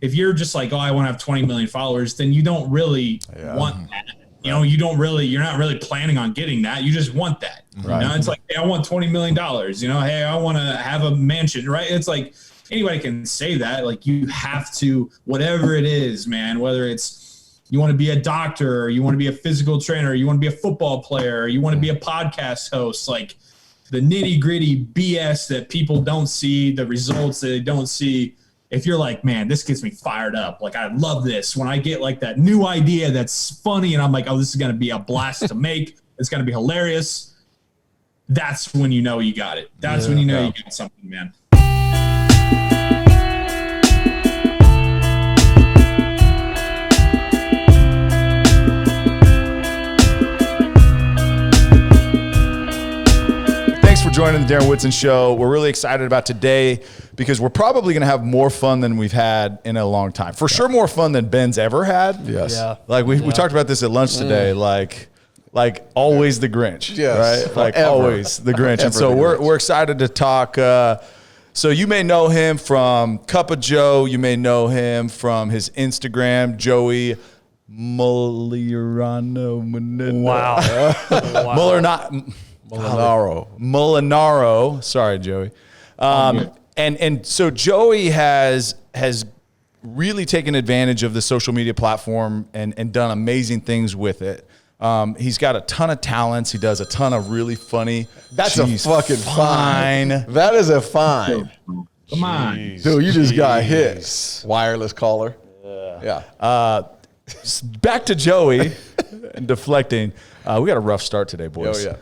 if you're just like, oh, I want to have 20 million followers, then you don't really want that. You know, you're not really planning on getting that. You just want that. Right. You know, it's like, hey, I want $20 million. You know, hey, I want to have a mansion, right? It's like anybody can say that. Like you have to, whatever it is, man, whether it's you want to be a doctor, or you want to be a physical trainer, or you want to be a football player, or you want to be a podcast host, like the nitty gritty BS that people don't see, the results that they don't see. If you're like, man, this gets me fired up. Like, I love this. When I get like that new idea that's funny and I'm like, oh, this is going to be a blast to make. It's going to be hilarious. That's when you know you got it. That's when you know you got something, man. For joining the Darren Woodson Show. We're really excited about today because we're probably going to have more fun than we've had in a long time. For sure, more fun than Ben's ever had. Yes. Yeah. Like we talked about this at lunch today. Like always the Grinch. Yes. Right. Like always the Grinch. And so we're excited to talk. So you may know him from Cup of Joe. You may know him from his Instagram, Joey Mulinaro. Mulinaro. Sorry, Joey. And so Joey has really taken advantage of the social media platform and done amazing things with it. He's got a ton of talents. He does a ton of really funny. That's a fucking fine. That is a fine. Come on. Dude, you just got hit. Wireless caller. Yeah. Back to Joey and deflecting. We got a rough start today, boys. Oh, yeah.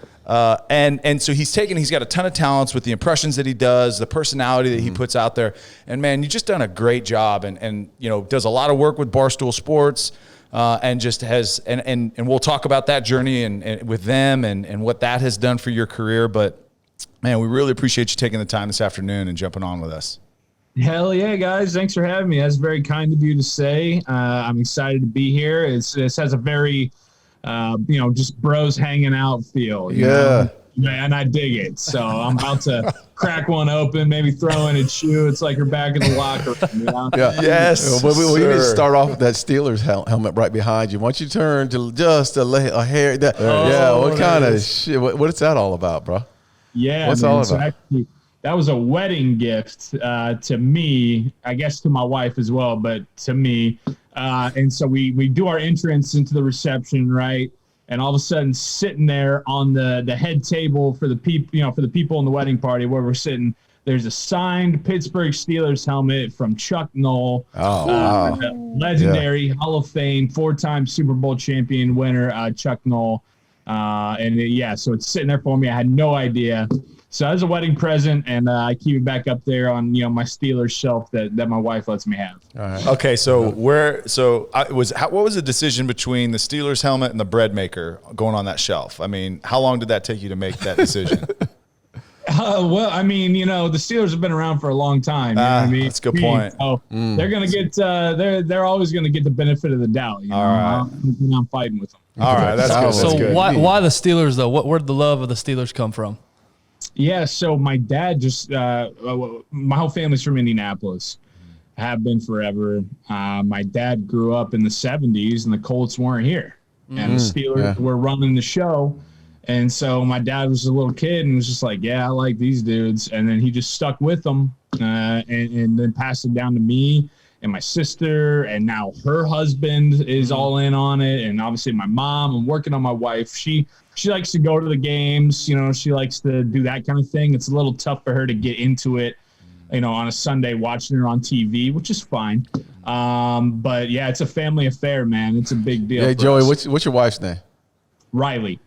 And so he's got a ton of talents with the impressions that he does, the personality that he puts out there. And man, you just done a great job and you know, does a lot of work with Barstool Sports, and just has, and we'll talk about that journey and with them and what that has done for your career. But man, we really appreciate you taking the time this afternoon and jumping on with us. Hell yeah, guys. Thanks for having me. That's very kind of you to say. I'm excited to be here. This has a very, just bros hanging out feel. You know? And I dig it. So I'm about to crack one open, maybe throw in a chew. It's like you're back in the locker room. You know? Yes. We need to start off with that Steelers helmet right behind you. Once you turn to just a hair. What kind of shit? What is that all about, bro? Yeah. What's all about? So actually, that was a wedding gift to me, I guess to my wife as well, but to me. And so we do our entrance into the reception, right? And all of a sudden, sitting there on the head table for the people, for the people in the wedding party where we're sitting, there's a signed Pittsburgh Steelers helmet from Chuck Noll, legendary Hall of Fame, 4-time Super Bowl champion winner, Chuck Noll. So it's sitting there for me. I had no idea. So that was a wedding present, and I keep it back up there on my Steelers shelf that my wife lets me have. All right. Okay, so what was the decision between the Steelers helmet and the bread maker going on that shelf? I mean, how long did that take you to make that decision? Well, I mean, the Steelers have been around for a long time. You know what I mean? That's a good point. So they're gonna get they're always gonna get the benefit of the doubt. All right. I'm fighting with them. All right, that's good. So that's good. why the Steelers though? Where'd the love of the Steelers come from? Yeah, so my dad my whole family's from Indianapolis. Have been forever. My dad grew up in the 70s and the Colts weren't here. And the Steelers were running the show. And so my dad was a little kid and was just like, yeah, I like these dudes. And then he just stuck with them and then passed it down to me and my sister. And now her husband is all in on it. And obviously my mom, I'm working on my wife. She likes to go to the games. She likes to do that kind of thing. It's a little tough for her to get into it, on a Sunday watching her on TV, which is fine. But yeah, it's a family affair, man. It's a big deal. Hey, Joey, what's your wife's name? Riley.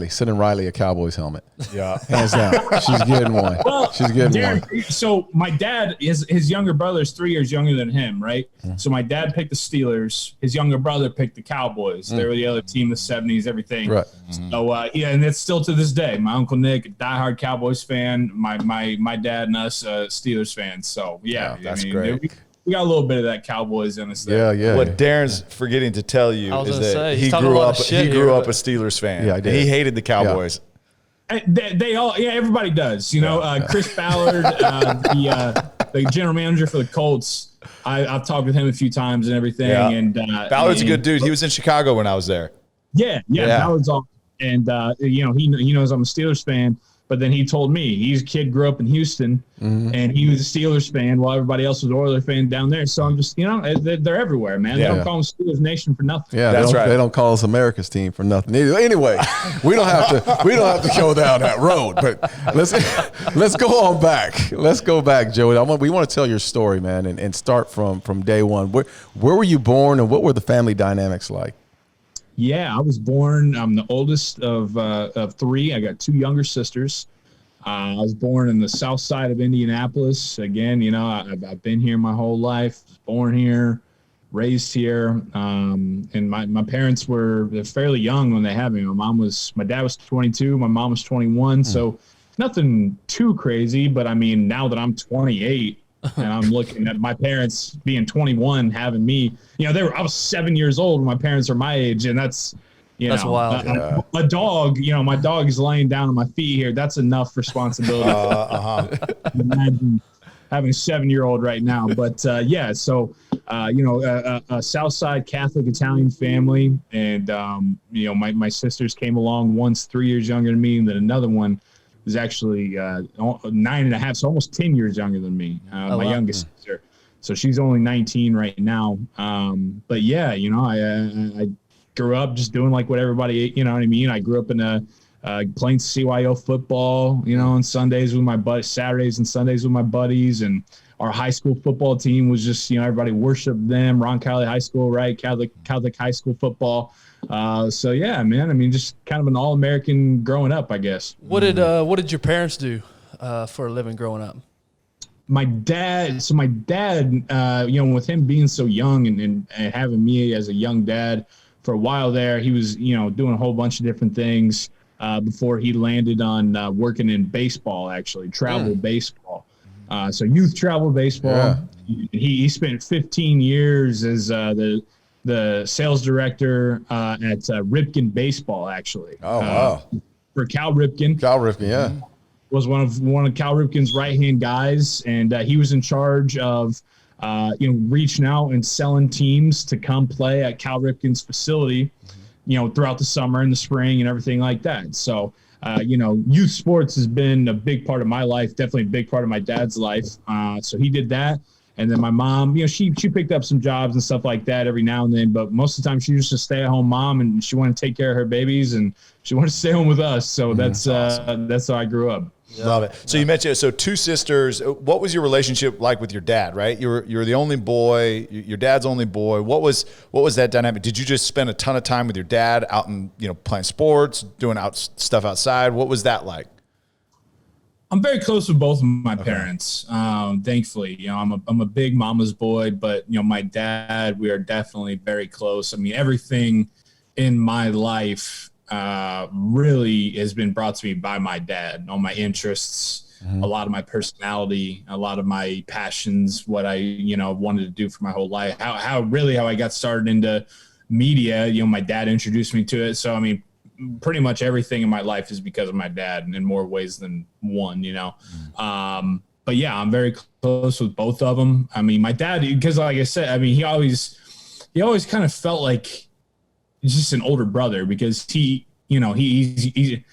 Sending Riley a Cowboys helmet. Yeah. Hands down. She's getting one. Well, she's getting one. So my dad, his younger brother is 3 years younger than him, right? So my dad picked the Steelers. His younger brother picked the Cowboys. They were the other team, the 70s, everything. Right. So, and it's still to this day. My Uncle Nick, a diehard Cowboys fan. My dad and us, Steelers fans. So, yeah. That's great. We got a little bit of that Cowboys in us there. Yeah. What Darren's forgetting to tell you is that he grew up a Steelers fan. Yeah, I did. He hated the Cowboys. Yeah. They all, everybody does. Chris Ballard, the general manager for the Colts. I've talked with him a few times and everything. Yeah. And Ballard's a good dude. He was in Chicago when I was there. Yeah. Ballard's awesome. And you know, he knows I'm a Steelers fan. But then he told me he's a kid, grew up in Houston, and he was a Steelers fan while everybody else was an Oilers fan down there. So I'm just, you know, they're everywhere, man. They don't call them Steelers Nation for nothing. Yeah, that's right. They don't call us America's team for nothing. Anyway, we don't have to go down that road. But let's go on back. Let's go back, Joey. We want to tell your story, man, and start from day one. Where were you born, and what were the family dynamics like? Yeah, I was born. I'm the oldest of three. I got two younger sisters. I was born in the south side of Indianapolis. Again, you know, I've been here my whole life. Born here, raised here. And my parents they're fairly young when they had me. My dad was 22. My mom was 21. So nothing too crazy. But I mean, now that I'm 28. And I'm looking at my parents being 21, having me, you know, I was 7 years old when my parents are my age. And that's wild. A dog, you know, my dog is laying down on my feet here. That's enough responsibility. Imagine having a 7-year-old right now. But so, you know, a Southside Catholic Italian family. And, you know, my sisters came along, one's 3 years younger than me, and then another one is actually 9.5, so almost 10 years younger than me, my youngest sister. So she's only 19 right now. But yeah, you know, I grew up just doing like what everybody, you know what I mean? I grew up in playing CYO football, you know, on Sundays with my buddies, Saturdays and Sundays with my buddies. And our high school football team was just, you know, everybody worshiped them. Ron Cowley High School, right? Catholic high school football. So yeah, man, I mean, just kind of an all-American growing up, I guess. What did your parents do for a living growing up? My dad, you know, with him being so young and having me as a young dad for a while there, he was, you know, doing a whole bunch of different things before he landed on working in baseball, actually, travel baseball. So youth travel baseball. Yeah. He spent 15 years as the sales director at Ripken Baseball, actually. Oh, wow. For Cal Ripken. Cal Ripken, yeah. Was one of Cal Ripken's right-hand guys, and he was in charge of, you know, reaching out and selling teams to come play at Cal Ripken's facility, you know, throughout the summer and the spring and everything like that. So, you know, youth sports has been a big part of my life, definitely a big part of my dad's life. So he did that. And then my mom, you know, she picked up some jobs and stuff like that every now and then, but most of the time she was just a stay-at-home mom, and she wanted to take care of her babies, and she wanted to stay home with us. So that's how I grew up. Yeah. Love it. So you mentioned, two sisters. What was your relationship like with your dad, right? You were the only boy, your dad's only boy. What was that dynamic? Did you just spend a ton of time with your dad out and, you know, playing sports, doing stuff outside? What was that like? I'm very close with both of my parents. Thankfully, you know, I'm a big mama's boy, but, you know, my dad, we are definitely very close. I mean, everything in my life really has been brought to me by my dad. All my interests, a lot of my personality, a lot of my passions, what I, you know, wanted to do for my whole life, how I got started into media. You know, my dad introduced me to it. So, I mean, pretty much everything in my life is because of my dad, in more ways than one, you know. But yeah, I'm very close with both of them. I mean, my dad, because like I said, I mean, he always kind of felt like just an older brother, because he, you know, he's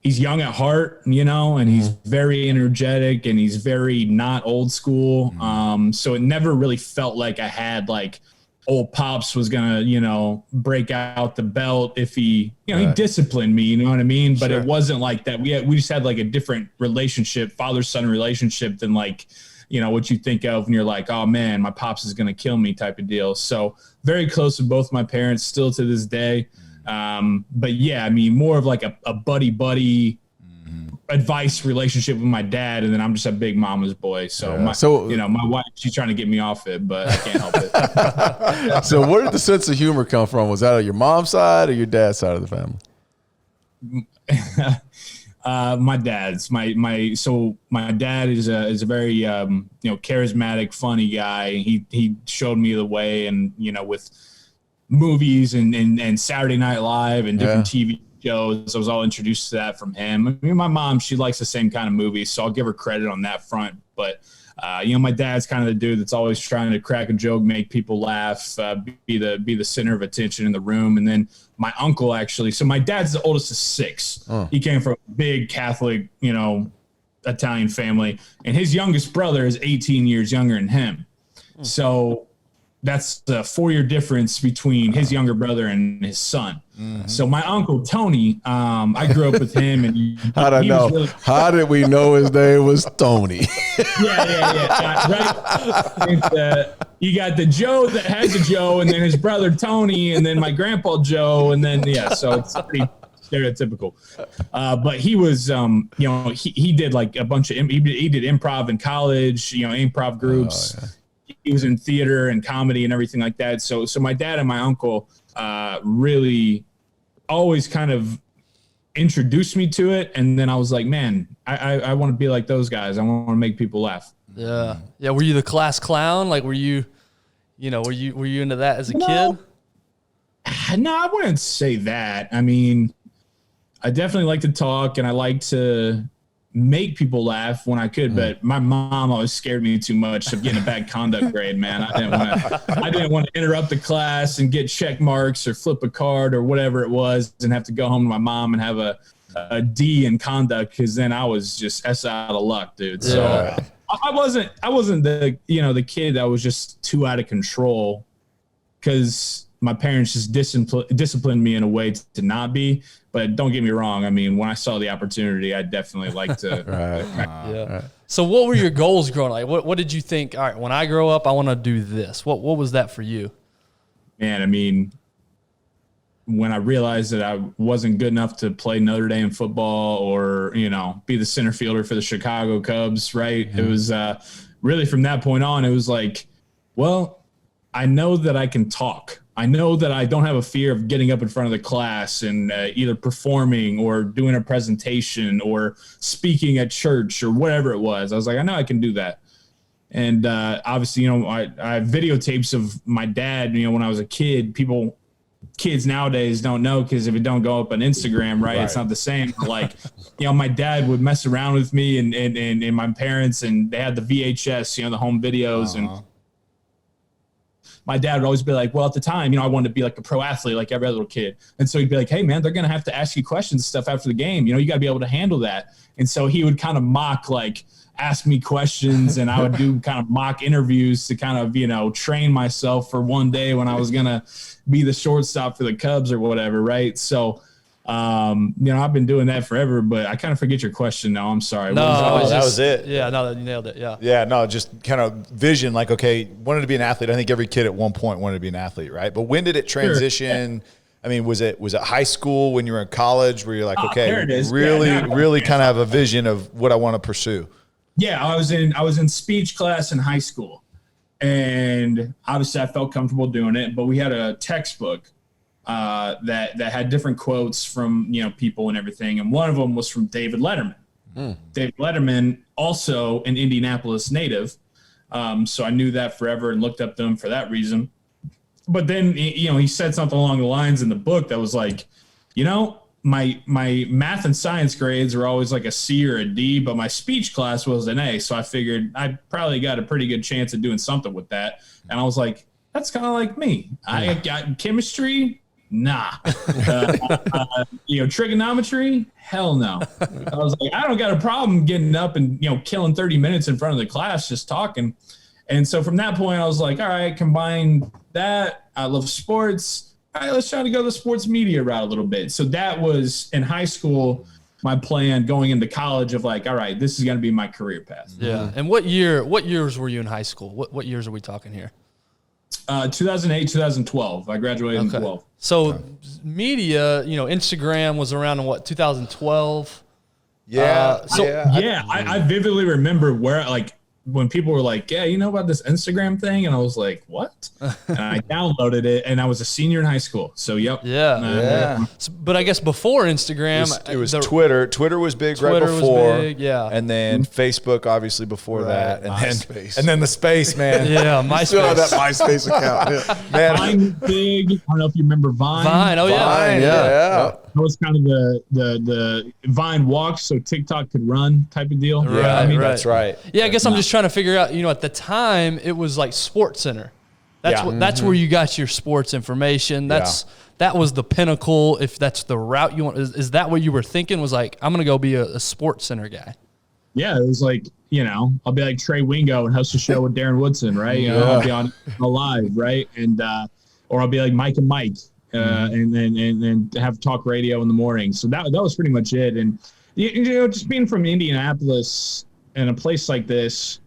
young at heart, you know, and he's very energetic, and he's very not old school. So it never really felt like I had like old pops was gonna, you know, break out the belt if he, you know, he disciplined me, you know what I mean? But it wasn't like that. We just had like a different relationship, father-son relationship, than like, you know, what you think of when you're like, oh man, my pops is gonna kill me type of deal. So very close with both my parents still to this day. But yeah, I mean, more of like a buddy advice relationship with my dad, and then I'm just a big mama's boy. So you know, my wife, she's trying to get me off it, but I can't help it. So where did the sense of humor come from? Was that on your mom's side or your dad's side of the family? My dad's. So my dad is a very you know, charismatic, funny guy. He showed me the way, and you know, with movies and Saturday Night Live and different TV shows, I was all introduced to that from him. I mean, my mom, she likes the same kind of movies, so I'll give her credit on that front. But My dad's kind of the dude that's always trying to crack a joke, make people laugh, be the center of attention in the room. And then my uncle actually, so my dad's the oldest of 6. He came from a big Catholic, Italian family, and his youngest brother is 18 years younger than him. So that's the 4-year difference between his younger brother and his son. So my uncle Tony, I grew up with him, and how did we know his name was Tony? Right. You got the Joe that has a Joe, and then his brother Tony, and then my grandpa Joe, and then so it's pretty stereotypical. But he was, he did like a bunch of he did improv in college, improv groups. He was in theater and comedy and everything like that. So my dad and my uncle really always kind of introduced me to it. And then I was like, man, I want to be like those guys. I want to make people laugh. Yeah. Yeah. Were you the class clown? Like, were you into that as a kid? No, I wouldn't say that. I mean, I definitely like to talk and I like to make people laugh when I could, but my mom always scared me too much of getting a bad conduct grade, man. I didn't want to interrupt the class and get check marks or flip a card or whatever it was and have to go home to my mom and have a D in conduct, because then I was just out of luck, dude. So I wasn't the the kid that was just too out of control, because my parents just disciplined me in a way to not be. But don't get me wrong. I mean, when I saw the opportunity, I definitely like to. Right. So what were your goals growing up? Like, what did you think? All right, when I grow up, I want to do this. What was that for you? Man, I mean, when I realized that I wasn't good enough to play Notre Dame football or, be the center fielder for the Chicago Cubs, right? It was really from that point on, it was like, well, I know that I can talk. I know that I don't have a fear of getting up in front of the class and either performing or doing a presentation or speaking at church or whatever it was. I was like, I know I can do that. And obviously, I have videotapes of my dad, when I was a kid. Kids nowadays don't know, because if it don't go up on Instagram, right, it's not the same. But like, my dad would mess around with me and my parents, and they had the VHS, the home videos. And my dad would always be like, well, at the time, I wanted to be like a pro athlete, like every other little kid. And so he'd be like, hey, man, they're going to have to ask you questions and stuff after the game. You got to be able to handle that. And so he would kind of mock, like, ask me questions, and I would do kind of mock interviews to kind of, train myself for one day when I was going to be the shortstop for the Cubs or whatever, right? So, I've been doing that forever, but I kind of forget your question now. I'm sorry. No, that was it. Yeah, no, you nailed it. Yeah. Yeah, no, just kind of vision, like, okay, wanted to be an athlete. I think every kid at one point wanted to be an athlete, right? But when did it transition? Sure. I mean, was it high school, when you were in college, where you're like, okay, really kind of have a vision of what I want to pursue? Yeah, I was in speech class in high school, and obviously I felt comfortable doing it, but we had a textbook that had different quotes from people and everything, and one of them was from David Letterman. David Letterman, also an Indianapolis native, so I knew that forever and looked up to him for that reason. But then he said something along the lines in the book that was like, my math and science grades were always like a C or a D, but my speech class was an A. So I figured I probably got a pretty good chance of doing something with that. And I was like, that's kind of like me. I got chemistry. Nah. Trigonometry? Hell no. I was like, I don't got a problem getting up and, killing 30 minutes in front of the class just talking. And so from that point, I was like, all right, combine that. I love sports. All right, let's try to go the sports media route a little bit. So that was in high school, my plan going into college of like, all right, this is going to be my career path. Yeah. And what years were you in high school? What years are we talking here? 2008, 2012. I graduated in 12. So media, Instagram was around in 2012? Yeah. I vividly remember where, like, when people were like, yeah, you know about this Instagram thing? And I was like, what? And I downloaded it, and I was a senior in high school. So, yep. Yeah. But I guess before Instagram. It was Twitter. Twitter was big right before. Was big, yeah. And then Facebook, obviously, before that. And MySpace. And then the space, man. Yeah, MySpace. Still have that MySpace account. Yeah. Man. Vine was big. I don't know if you remember Vine. Vine, oh, yeah. Vine, yeah. That was kind of the Vine walks so TikTok could run type of deal. Right, Yeah, I mean, right. that's right. Yeah, I guess I'm just trying to figure out, at the time it was like Sports Center. That's where you got your sports information. That was the pinnacle. If that's the route you want, is that what you were thinking? Was like, I'm going to go be a Sports Center guy. Yeah, it was like, I'll be like Trey Wingo and host a show with Darren Woodson, right? I'll be on live, right? And or I'll be like Mike and Mike, and have talk radio in the morning. So that was pretty much it. And just being from Indianapolis and a place like this,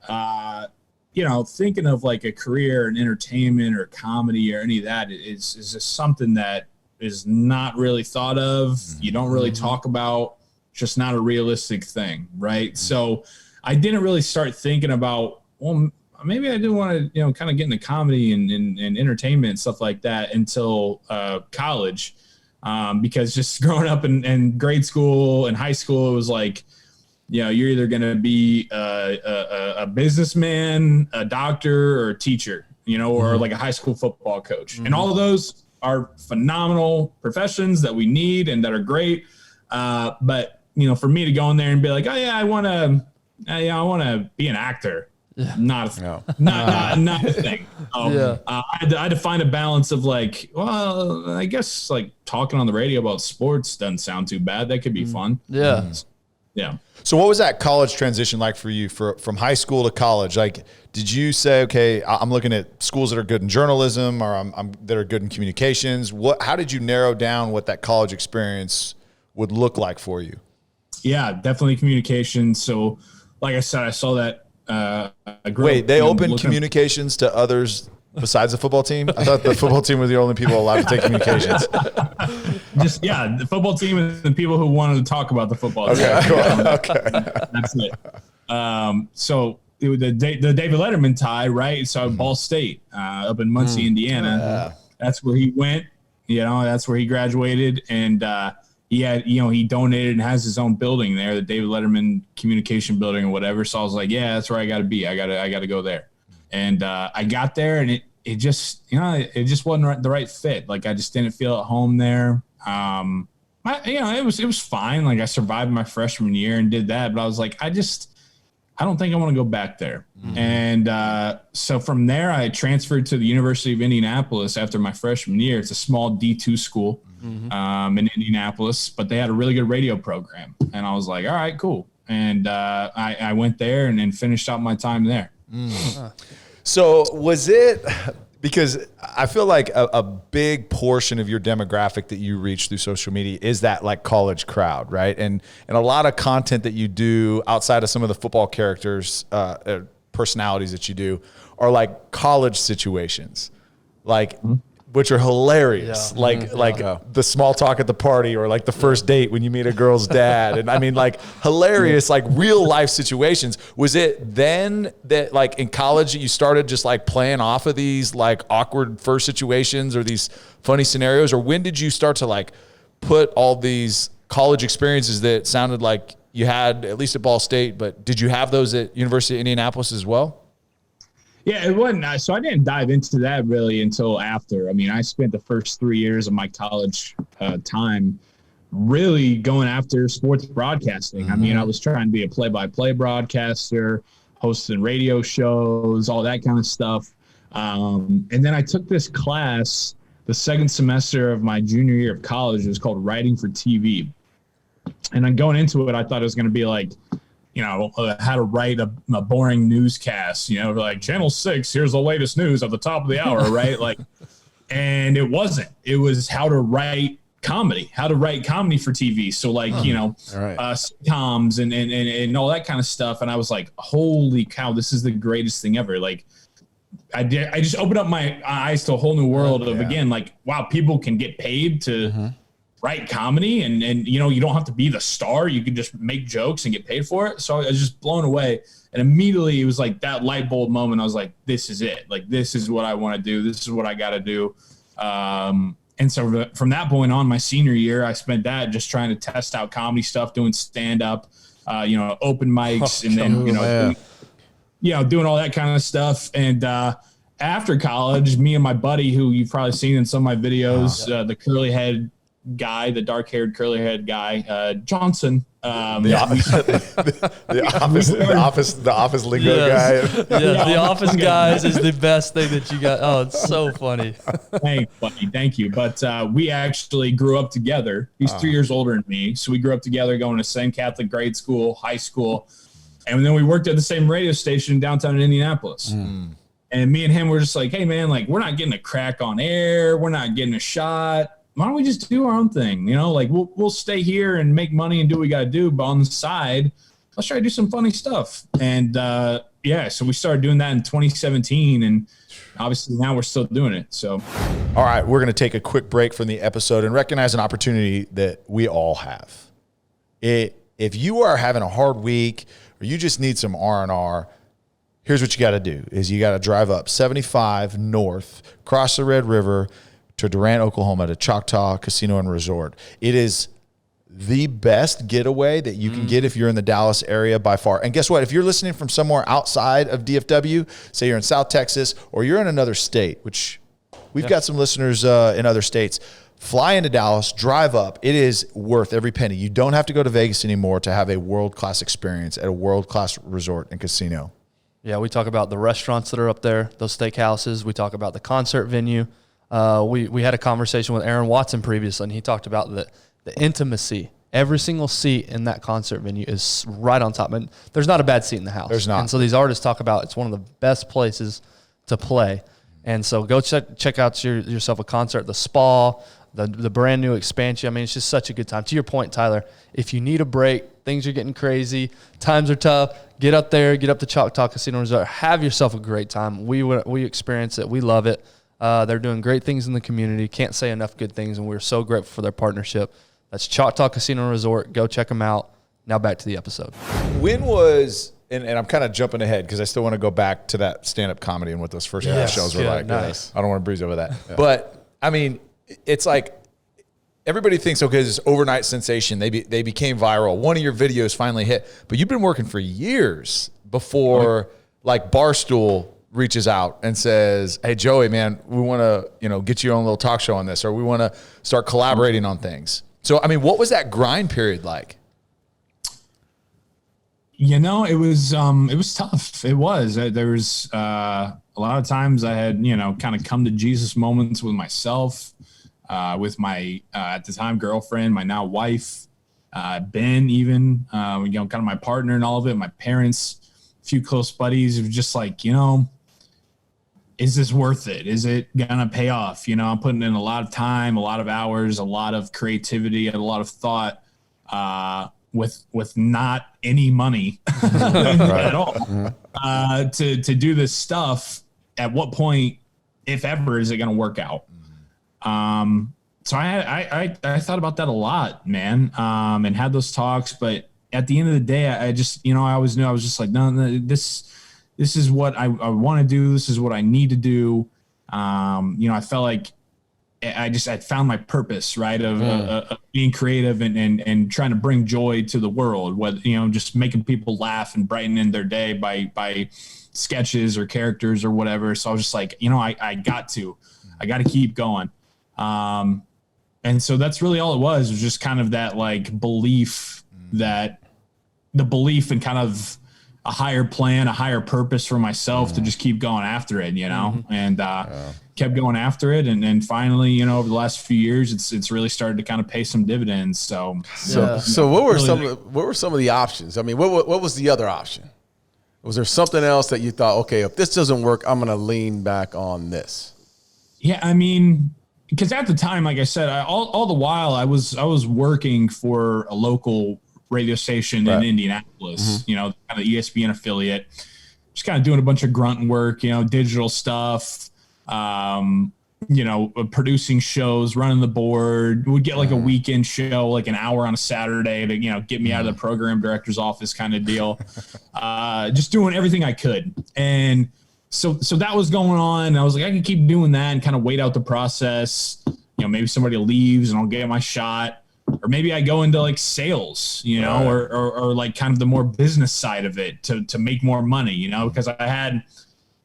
thinking of like a career in entertainment or comedy or any of that is just something that is not really thought of. You don't really talk about. Just not a realistic thing, right? So I didn't really start thinking about, well, maybe I didn't want to, kind of get into comedy and entertainment and stuff like that until college, because just growing up in grade school and high school, it was like, you're either going to be a businessman, a doctor, or a teacher, or like a high school football coach. And all of those are phenomenal professions that we need and that are great. But for me to go in there and be like, oh yeah, I want to be an actor. Not a thing. I had to find a balance of like, well, I guess like talking on the radio about sports doesn't sound too bad. That could be fun. Yeah. Yeah. So what was that college transition like for you from high school to college? Like, did you say, okay, I'm looking at schools that are good in journalism or that are good in communications? How did you narrow down what that college experience would look like for you? Yeah, definitely communication. So, like I said, I saw that. Wait, they opened communications to others besides the football team? I thought the football team were the only people allowed to take communications. The football team and the people who wanted to talk about the football team. Okay, cool. Okay. That's it. So it was the David Letterman tie, right? So Ball State up in Muncie, Indiana. Yeah. That's where he went. That's where he graduated, and he donated and has his own building there, the David Letterman Communication Building or whatever. So I was like, yeah, that's where I got to be. I got to go there. And I got there, and it just wasn't the right fit. Like I just didn't feel at home there. It was fine. Like I survived my freshman year and did that, but I was like, I don't think I want to go back there. Mm-hmm. And so from there, I transferred to the University of Indianapolis after my freshman year. It's a small D2 school in Indianapolis, but they had a really good radio program. And I was like, all right, cool. And I went there and then finished out my time there. Mm. So was it, because I feel like a big portion of your demographic that you reach through social media is that like college crowd, right? And a lot of content that you do outside of some of the football characters, personalities that you do are like college situations, like which are hilarious. Yeah. Like the small talk at the party or like the first date when you meet a girl's dad. And I mean like hilarious, like real life situations. Was it then that like in college you started just like playing off of these like awkward first situations or these funny scenarios? Or when did you start to like put all these college experiences that sounded like you had at least at Ball State, but did you have those at University of Indianapolis as well? Yeah, it wasn't. So I didn't dive into that really until after. I mean, I spent the first 3 years of my college time really going after sports broadcasting. Mm-hmm. I mean, I was trying to be a play-by-play broadcaster, hosting radio shows, all that kind of stuff. And then I took this class the second semester of my junior year of college. It was called Writing for TV. And then going into it, I thought it was going to be like, how to write a boring newscast, like Channel 6, here's the latest news at the top of the hour, right? Like, and it wasn't. It was how to write comedy for TV. So like, sitcoms and all that kind of stuff. And I was like, holy cow, this is the greatest thing ever. Like, I just opened up my eyes to a whole new world of, again, like, wow, people can get paid to write comedy and you don't have to be the star. You can just make jokes and get paid for it. So I was just blown away. And immediately it was like that light bulb moment. I was like, this is it. Like, this is what I want to do. This is what I got to do. And so from that point on, my senior year, I spent that just trying to test out comedy stuff, doing stand-up, open mics, and then, doing all that kind of stuff. And after college, me and my buddy, who you've probably seen in some of my videos, the curly head guy, the dark-haired, curly-haired guy, Johnson. The office lingo guy. Yes, the office guys is the best thing that you got. Oh, it's so funny. Thanks, buddy. Thank you. But we actually grew up together. He's 3 years older than me. So we grew up together, going to the same Catholic grade school, high school. And then we worked at the same radio station downtown in Indianapolis. And me and him were just like, hey, man, like, we're not getting a crack on air. We're not getting a shot. Why don't we just do our own thing? You know, like we'll stay here and make money and do what we got to do. But on the side, let's try to do some funny stuff. And so we started doing that in 2017. And obviously now we're still doing it. So, all right, we're going to take a quick break from the episode and recognize an opportunity that we all have. If you are having a hard week or you just need some R&R, here's what you got to do is you got to drive up 75 north, cross the Red River to Durant, Oklahoma, to Choctaw Casino and Resort. It is the best getaway that you can get if you're in the Dallas area by far. And guess what? If you're listening from somewhere outside of DFW, say you're in South Texas or you're in another state, which we've got some listeners in other states, fly into Dallas, drive up. It is worth every penny. You don't have to go to Vegas anymore to have a world-class experience at a world-class resort and casino. Yeah, we talk about the restaurants that are up there, those steakhouses. We talk about the concert venue. We had a conversation with Aaron Watson previously, and he talked about the intimacy. Every single seat in that concert venue is right on top. And there's not a bad seat in the house. There's not. And so these artists talk about it's one of the best places to play. And so go check out yourself a concert, the Spa, the brand new expansion. I mean, it's just such a good time. To your point, Tyler, if you need a break, things are getting crazy, times are tough, get up there, get up to Choctaw Casino Resort, have yourself a great time. We experience it. We love it. They're doing great things in the community. Can't say enough good things, and we're so grateful for their partnership. That's Choctaw Casino Resort. Go check them out. Now back to the episode. When was, and I'm kind of jumping ahead because I still want to go back to that stand-up comedy and what those first shows were like. Nice. I don't want to breeze over that. Yeah. But, I mean, it's like everybody thinks, okay, this overnight sensation. They became viral. One of your videos finally hit. But you've been working for years before, like, Barstool reaches out and says, hey, Joey, man, we want to, get your own little talk show on this, or we want to start collaborating on things. So, I mean, what was that grind period like? It was tough. It was. There was a lot of times I had, kind of come to Jesus moments with myself, with my, at the time, girlfriend, my now wife, Ben, even, kind of my partner and all of it, my parents, a few close buddies. It was just like, is this worth it? Is it gonna pay off? I'm putting in a lot of time, a lot of hours, a lot of creativity, and a lot of thought, with not any money at all, to do this stuff. At what point, if ever, is it gonna work out? So I thought about that a lot, man, and had those talks. But at the end of the day, I just, I always knew I was just like, no, this is what I want to do. This is what I need to do. I felt like I found my purpose, right, of being creative and trying to bring joy to the world, whether, just making people laugh and brightening their day by sketches or characters or whatever. So I was just like, I got to keep going. And so that's really all it was just kind of that like belief, that the belief in kind of a higher plan, a higher purpose for myself to just keep going after it, and kept going after it. And finally, over the last few years, it's really started to kind of pay some dividends. So what were some of the options? I mean, what was the other option? Was there something else that you thought, okay, if this doesn't work, I'm going to lean back on this? Yeah. I mean, because at the time, like I said, all the while I was working for a local radio station in Indianapolis, kind of ESPN affiliate, just kind of doing a bunch of grunt work, digital stuff, producing shows, running the board. We'd get like a weekend show, like an hour on a Saturday to, get me out of the program director's office kind of deal. Just doing everything I could. And so that was going on. I was like, I can keep doing that and kind of wait out the process. Maybe somebody leaves and I'll get my shot. Or maybe I go into like sales, or like kind of the more business side of it to make more money, because I had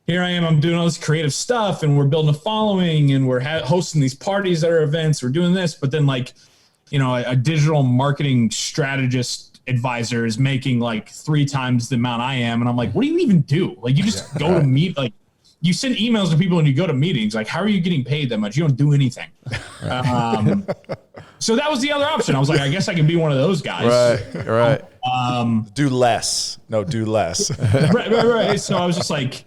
here I am, I'm doing all this creative stuff and we're building a following and we're hosting these parties at our events. We're doing this, but then like, you know, a digital marketing strategist advisor is making like 3 times the amount I am. And I'm like, what do you even do? Like you just go to meet, like you send emails to people and you go to meetings. Like, how are you getting paid that much? You don't do anything. So that was the other option. I was like, I guess I can be one of those guys. Right. Do less. No, do less. Right. So I was just like,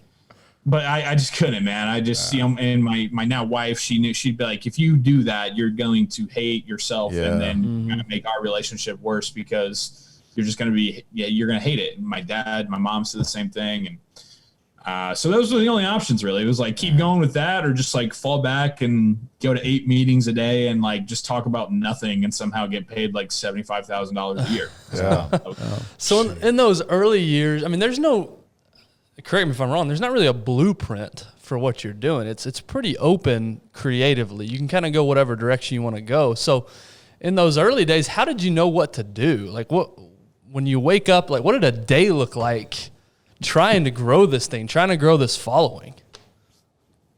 but I just couldn't, man. I just, you know, and my now wife, she'd be like, if you do that, you're going to hate yourself and then you're going to make our relationship worse because you're just going to be, you're going to hate it. And my dad, my mom said the same thing. And so those were the only options really. It was like, keep going with that or just like fall back and go to 8 meetings a day and like just talk about nothing and somehow get paid like $75,000 a year. So in those early years, I mean, there's no, correct me if I'm wrong, there's not really a blueprint for what you're doing. It's pretty open creatively. You can kind of go whatever direction you want to go. So in those early days, how did you know what to do? Like when you wake up, like what did a day look like trying to grow this thing, trying to grow this following?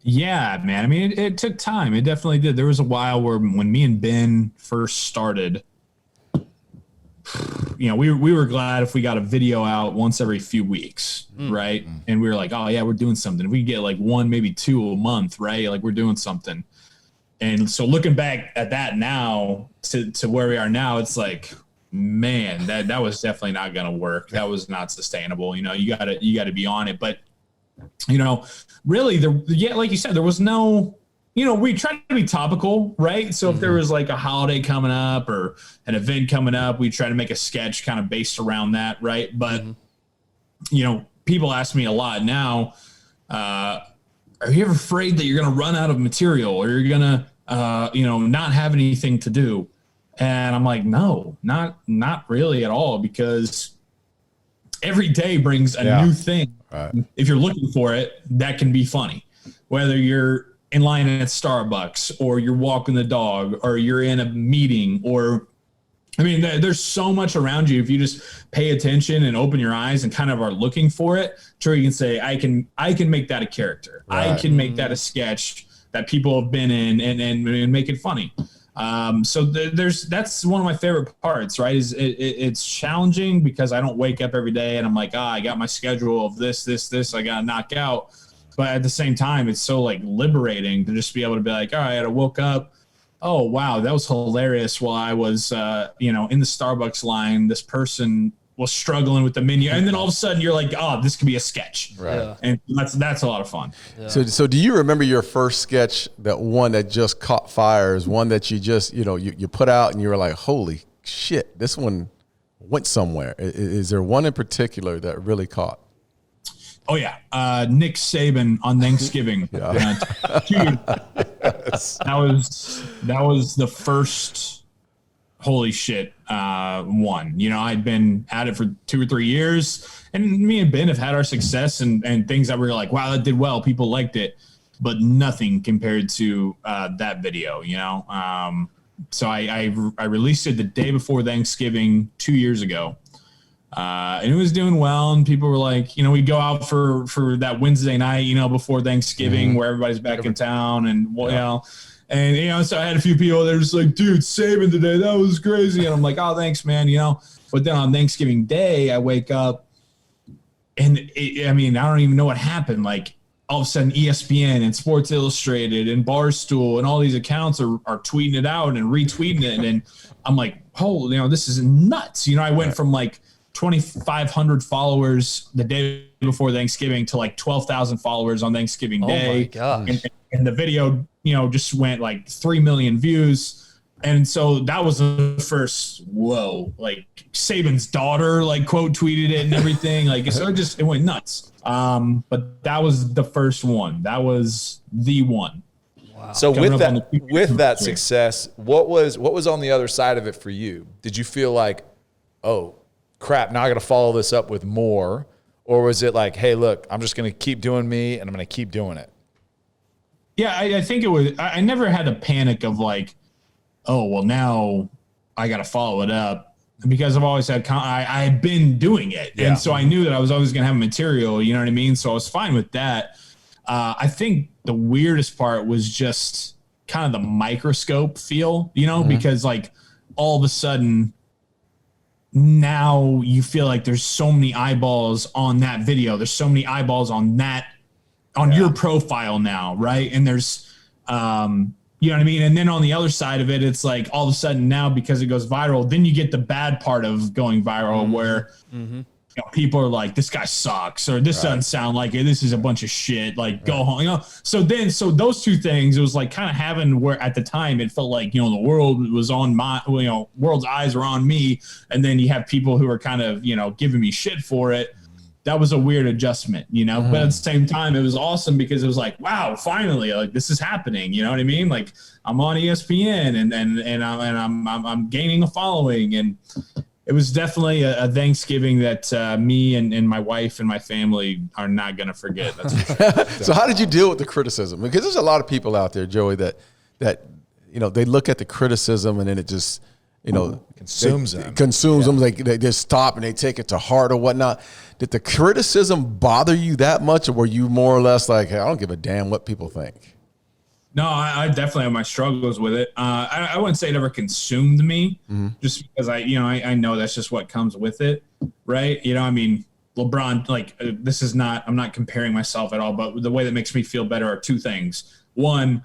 Yeah, man. I mean, it took time. It definitely did. There was a while where when me and Ben first started, you know, we were glad if we got a video out once every few weeks, right? And we were like, oh yeah, we're doing something. If we get like 1, maybe 2 a month, right? Like we're doing something. And so looking back at that now to where we are now, it's like, man, that was definitely not going to work. That was not sustainable. You know, you gotta be on it. But, you know, really like you said, there was no, you know, we tried to be topical, right? So if there was like a holiday coming up or an event coming up, we try to make a sketch kind of based around that, right? But, you know, people ask me a lot now, are you ever afraid that you're going to run out of material or you're going to, you know, not have anything to do? And I'm like, no, not really at all, because every day brings a new thing. Right. If you're looking for it, that can be funny, whether you're in line at Starbucks or you're walking the dog or you're in a meeting or, I mean, there's so much around you. If you just pay attention and open your eyes and kind of are looking for it, sure, you can say, I can make that a character. Right. I can make that a sketch that people have been in and make it funny. So that's one of my favorite parts, right? Is it's challenging because I don't wake up every day and I'm like, I got my schedule of this, I got to knock out. But at the same time, it's so like liberating to just be able to be like, all right, I woke up. Oh, wow, that was hilarious. While I was, you know, in the Starbucks line, this person was struggling with the menu. And then all of a sudden you're like, oh, this could be a sketch. Right. Yeah. And that's a lot of fun. Yeah. So do you remember your first sketch, that one that just caught fire, is one that you just, you know, you put out and you were like, holy shit, this one went somewhere? Is there one in particular that really caught? Oh yeah, Nick Saban on Thanksgiving. That was the first holy shit one. You know, I'd been at it for 2 or 3 years, and me and Ben have had our success and things that we were like, wow, that did well. People liked it, but nothing compared to that video. You know, so I released it the day before Thanksgiving 2 years ago. And it was doing well, and people were like, you know, we'd go out for that Wednesday night, you know, before Thanksgiving, where everybody's back in town, and you know, and you know, so I had a few people that were just like, dude, Saban today, that was crazy, and I'm like, oh, thanks, man, you know. But then on Thanksgiving Day, I wake up, and I mean, I don't even know what happened. Like all of a sudden, ESPN and Sports Illustrated and Barstool and all these accounts are tweeting it out and retweeting it, and I'm like, oh, you know, this is nuts. You know, I went from like 2,500 followers the day before Thanksgiving to like 12,000 followers on Thanksgiving Day. Oh my gosh. And the video, you know, just went like 3 million views. And so that was the first, whoa, like Saban's daughter, like quote tweeted it and everything. Like, so it went nuts. But that was the first one. That was the one. Wow. So with that success, what was on the other side of it for you? Did you feel like, oh, crap, now I got to follow this up with more? Or was it like, hey, look, I'm just going to keep doing me and I'm going to keep doing it? Yeah, I think it was, I never had a panic of like, oh, well, now I got to follow it up, because I've always had, I had been doing it. Yeah. And so I knew that I was always going to have material, you know what I mean? So I was fine with that. I think the weirdest part was just kind of the microscope feel, because like all of a sudden now you feel like there's so many eyeballs on that video. There's so many eyeballs on your profile now. Right. And there's, you know what I mean? And then on the other side of it, it's like all of a sudden now, because it goes viral, then you get the bad part of going viral where people are like, this guy sucks, or this doesn't sound like it. This is a bunch of shit. Like, go home. So those two things, it was like kind of having where at the time it felt like, the world was on world's eyes were on me. And then you have people who are kind of, giving me shit for it. That was a weird adjustment, but at the same time, it was awesome because it was like, wow, finally, like this is happening. You know what I mean? Like I'm on ESPN and I'm gaining a following, and it was definitely a Thanksgiving that me and my wife and my family are not going to forget. That's for sure. So how did you deal with the criticism? Because there's a lot of people out there, Joey, that they look at the criticism and then it just, consumes them. They just stop and they take it to heart or whatnot. Did the criticism bother you that much, or were you more or less like, hey, I don't give a damn what people think? No, I definitely have my struggles with it. I wouldn't say it ever consumed me, just because I know that's just what comes with it, right? I mean, LeBron, like I'm not comparing myself at all, but the way that makes me feel better are two things. One,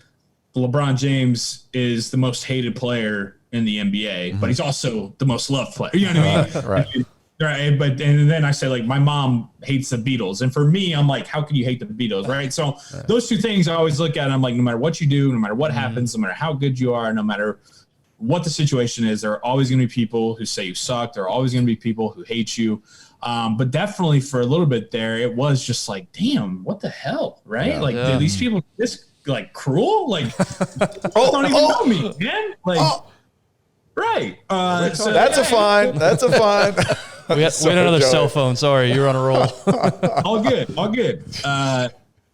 LeBron James is the most hated player in the NBA, but he's also the most loved player. You know what I mean? Right. Right. But and then I say, like, my mom hates the Beatles. And for me, I'm like, how can you hate the Beatles? Right. So those two things I always look at, and I'm like, no matter what you do, no matter what happens, no matter how good you are, no matter what the situation is, there are always going to be people who say you suck. There are always going to be people who hate you. But definitely for a little bit there, it was just like, damn, what the hell? Right. These people this like cruel, like don't even know me, man. Like, right. So that's a fine. That's a fine. We had another cell phone. Sorry, you're on a roll. All good.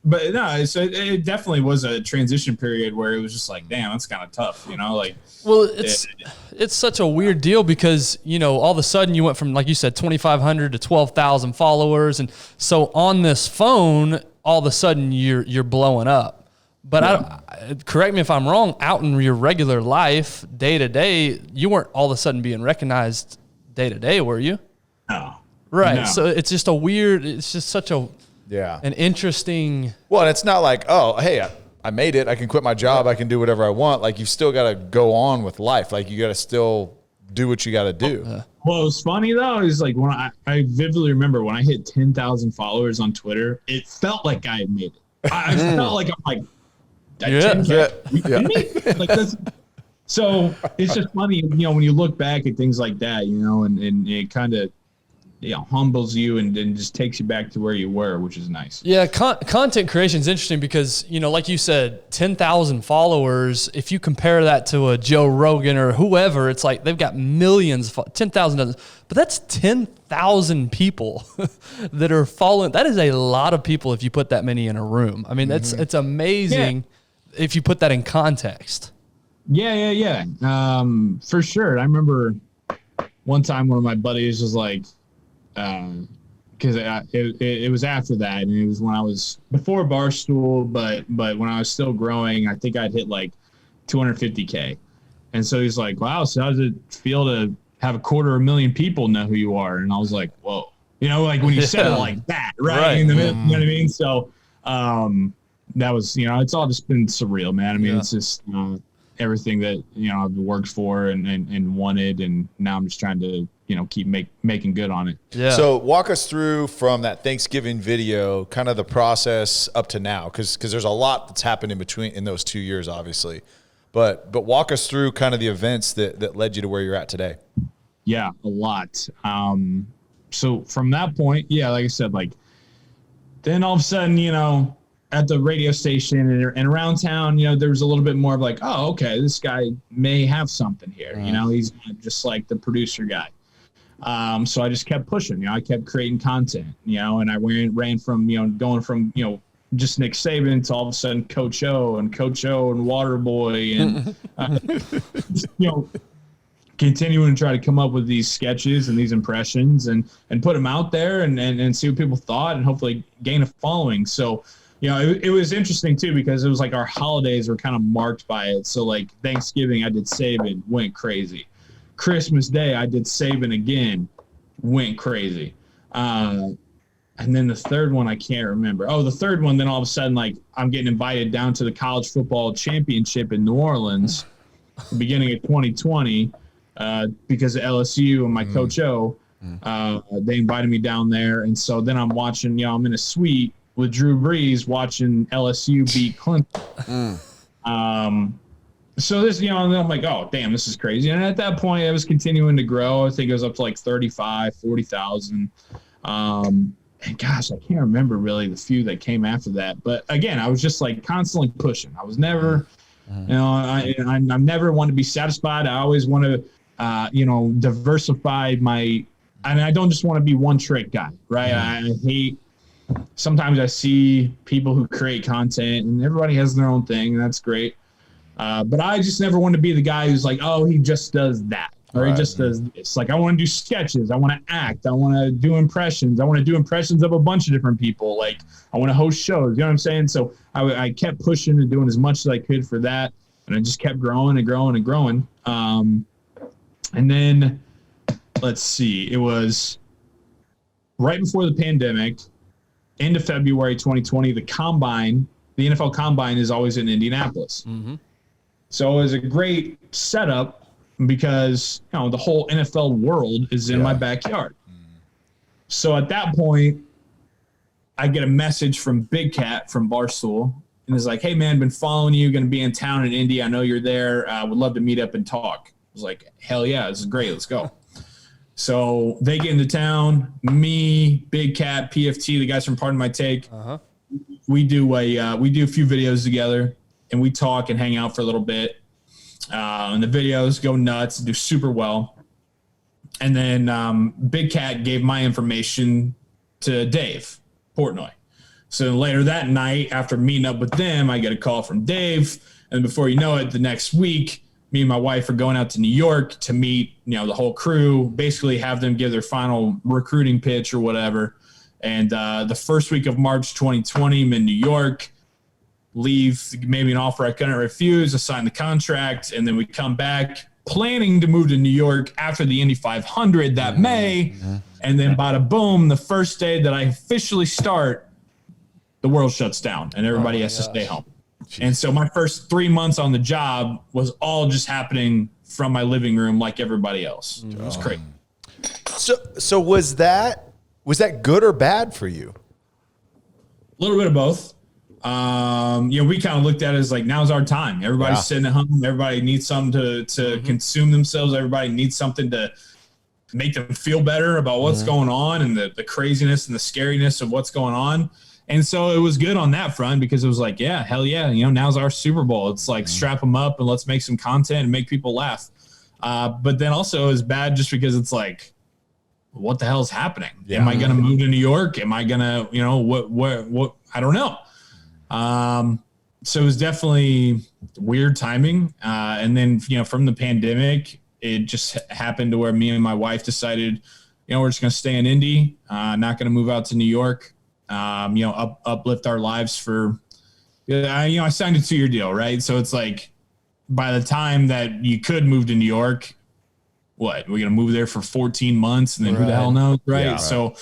But no, so it definitely was a transition period where it was just like, damn, that's kind of tough, like. Well, it's such a weird deal because, all of a sudden you went from, like you said, 2,500 to 12,000 followers. And so on this phone, all of a sudden you're blowing up. But correct me if I'm wrong, out in your regular life, day to day, you weren't all of a sudden being recognized day to day, were you? No. Right. No. So it's just such an interesting. Well, and it's not like, oh, hey, I made it. I can quit my job. I can do whatever I want. Like, you've still got to go on with life. Like, you got to still do what you got to do. What was funny, though, is like when I vividly remember when I hit 10,000 followers on Twitter, it felt like I had made it. I felt like I'm like, like this. So it's just funny, when you look back at things like that, and it kind of humbles you and just takes you back to where you were, which is nice. Yeah, content creation is interesting because, like you said, 10,000 followers, if you compare that to a Joe Rogan or whoever, it's like they've got millions, 10,000 doesn't, but that's 10,000 people that are following. That is a lot of people if you put that many in a room. I mean, it's amazing if you put that in context. Yeah. For sure. I remember one time one of my buddies was like, because it was after that, and it was when I was before Barstool, but when I was still growing, I think I'd hit like 250K. And so he's like, wow, so how does it feel to have 250,000 people know who you are? And I was like, whoa, like when you said it like that, right? In the middle, you know what I mean? So, that was, it's all just been surreal, man. I mean, it's just everything that, I've worked for and wanted, and now I'm just trying to, keep making good on it. Yeah. So walk us through from that Thanksgiving video, kind of the process up to now, because there's a lot that's happened in those 2 years, obviously. But walk us through kind of the events that led you to where you're at today. Yeah, a lot. So from that point, like I said, like then all of a sudden, at the radio station and around town, there was a little bit more of like, oh, okay, this guy may have something here. He's not just like the producer guy. So I just kept pushing, I kept creating content, and I ran from, going from, just Nick Saban to all of a sudden Coach O and Waterboy and, continuing to try to come up with these sketches and these impressions and put them out there and see what people thought and hopefully gain a following. So, it was interesting too, because it was like our holidays were kind of marked by it. So like Thanksgiving, I did Saban, went crazy. Christmas Day, I did Saban again, went crazy. And then the third one, I can't remember. Oh, the third one, then all of a sudden, like I'm getting invited down to the college football championship in New Orleans, the beginning of 2020, because of LSU and my coach O. They invited me down there. And so then I'm watching, I'm in a suite with Drew Brees watching LSU beat Clemson. So this, and then I'm like, oh, damn, this is crazy. And at that point, I was continuing to grow. I think it was up to like 35, 40,000. And gosh, I can't remember really the few that came after that. But again, I was just like constantly pushing. I was never, I never want to be satisfied. I always want to, diversify my, and I don't just want to be one trick guy, right? I hate, sometimes I see people who create content and everybody has their own thing, and that's great. But I just never want to be the guy who's like, oh, he just does that. Or he just does this. Like, I want to do sketches. I want to act. I want to do impressions. I want to do impressions of a bunch of different people. Like, I want to host shows. You know what I'm saying? So I kept pushing and doing as much as I could for that. And I just kept growing and growing and growing. And then, let's see. It was right before the pandemic, end of February 2020, the NFL Combine is always in Indianapolis. So it was a great setup because the whole NFL world is in my backyard. So at that point, I get a message from Big Cat from Barstool, and it's like, "Hey man, been following you. Going to be in town in Indy. I know you're there. Would love to meet up and talk." I was like, "Hell yeah, this is great. Let's go." So they get into town. Me, Big Cat, PFT, the guys from Pardon My Take. We do a few videos together, and we talk and hang out for a little bit. And the videos go nuts, do super well. And then Big Cat gave my information to Dave Portnoy. So later that night, after meeting up with them, I get a call from Dave. And before you know it, the next week, me and my wife are going out to New York to meet, the whole crew, basically have them give their final recruiting pitch or whatever. And the first week of March 2020, I'm in New York. Leave, maybe an offer I couldn't refuse, I signed the contract, and then we come back planning to move to New York after the Indy 500 that May, and then bada boom, the first day that I officially start, the world shuts down and everybody has to stay home. Jeez. And so my first 3 months on the job was all just happening from my living room like everybody else. It was crazy. So was that good or bad for you? A little bit of both. We kind of looked at it as like, now's our time. Everybody's sitting at home. Everybody needs something to consume themselves. Everybody needs something to make them feel better about what's going on and the craziness and the scariness of what's going on. And so it was good on that front because it was like, yeah, hell yeah. Now's our Super Bowl. It's like strap them up and let's make some content and make people laugh. But then also it's bad just because it's like, what the hell is happening? Yeah. Am I going to move to New York? Am I going to, what, I don't know. So it was definitely weird timing. And then, from the pandemic, it just happened to where me and my wife decided, we're just going to stay in Indy, not going to move out to New York, uplift our lives for, I signed a 2-year deal, right? So it's like, by the time that you could move to New York, we're going to move there for 14 months and then who the hell knows, right? Yeah, so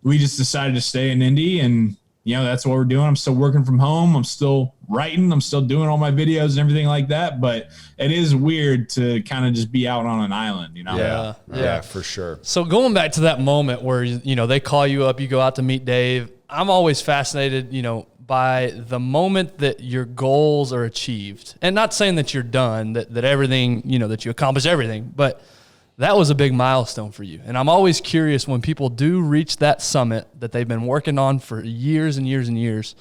we just decided to stay in Indy and, that's what we're doing. I'm still working from home. I'm still writing. I'm still doing all my videos and everything like that. But it is weird to kind of just be out on an island, Yeah, for sure. So going back to that moment where, they call you up, you go out to meet Dave. I'm always fascinated, by the moment that your goals are achieved. And not saying that you're done, that everything, that you accomplish everything, but that was a big milestone for you. And I'm always curious when people do reach that summit that they've been working on for years and years and years,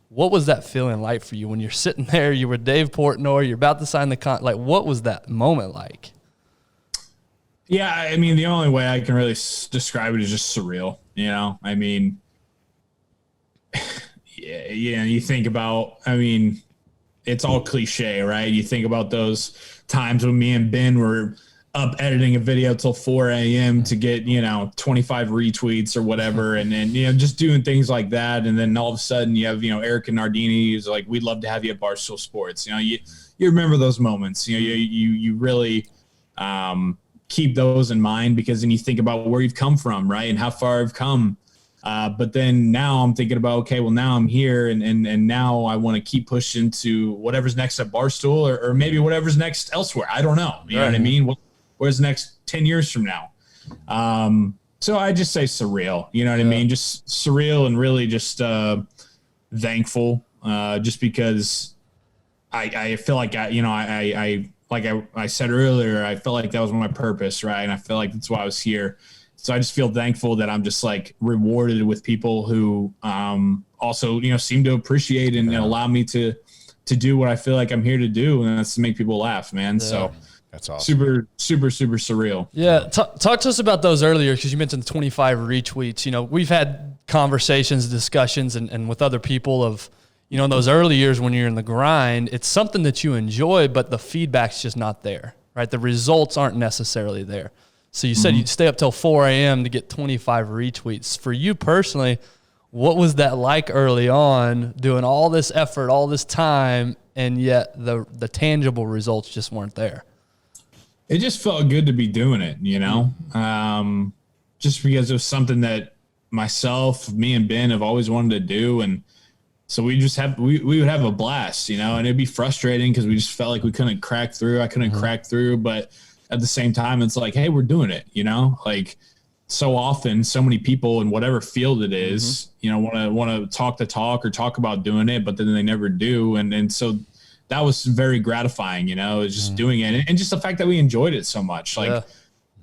what was that feeling like for you when you're sitting there, you were Dave Portnoy, you're about to sign the what was that moment like? Yeah, I mean, the only way I can really describe it is just surreal, I mean, you think about, it's all cliche, right? You think about those times when me and Ben were up editing a video till 4 a.m. to get, 25 retweets or whatever. And then, just doing things like that. And then all of a sudden you have, Eric and Nardini who's like, we'd love to have you at Barstool Sports. You remember those moments, you really keep those in mind, because then you think about where you've come from, right? And how far I've come. But then now I'm thinking about, okay, well now I'm here and now I want to keep pushing to whatever's next at Barstool or maybe whatever's next elsewhere. I don't know. You know what I mean? Where's the next 10 years from now? So I just say surreal, you know what I mean? Just surreal and really just thankful, just because I feel like I said earlier, I felt like that was my purpose, right? And I feel like that's why I was here. So I just feel thankful that I'm just like rewarded with people who also, seem to appreciate and allow me to do what I feel like I'm here to do. And that's to make people laugh, man. Yeah. So that's awesome. Super, super, super surreal. Yeah. Talk to us about those earlier, because you mentioned the 25 retweets. We've had conversations, discussions, and with other people of, in those early years when you're in the grind, it's something that you enjoy, but the feedback's just not there, right? The results aren't necessarily there. So you said you'd stay up till 4 a.m. to get 25 retweets. For you personally, what was that like early on, doing all this effort, all this time, and yet the tangible results just weren't there? It just felt good to be doing it, just because it was something that myself, me and Ben have always wanted to do. And so we would have a blast, and it'd be frustrating because we just felt like we couldn't crack through. I couldn't crack through, but at the same time, it's like, hey, we're doing it, like so often, so many people in whatever field it is, want to talk the talk or talk about doing it, but then they never do. And so that was very gratifying, it was just doing it. And just the fact that we enjoyed it so much,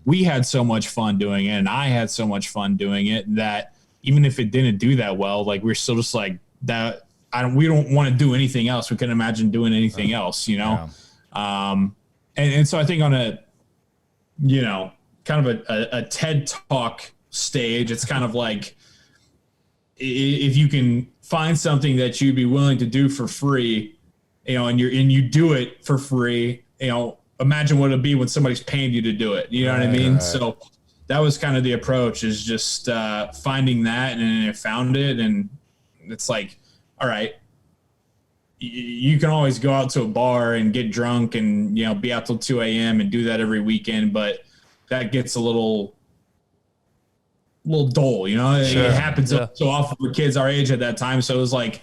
we had so much fun doing it and I had so much fun doing it that even if it didn't do that well, like we're still just like that. We don't want to do anything else. We couldn't imagine doing anything else, And so I think on a, kind of a TED Talk stage, it's kind of like if you can find something that you'd be willing to do for free, and you do it for free, imagine what it'd be when somebody's paying you to do it. You know what I mean? Right. So that was kind of the approach, is just finding that, and I found it, and it's like, all right, you can always go out to a bar and get drunk and, be out till 2 a.m. and do that every weekend, but that gets a little dull, Sure. It happens so often for kids our age at that time. So it was like,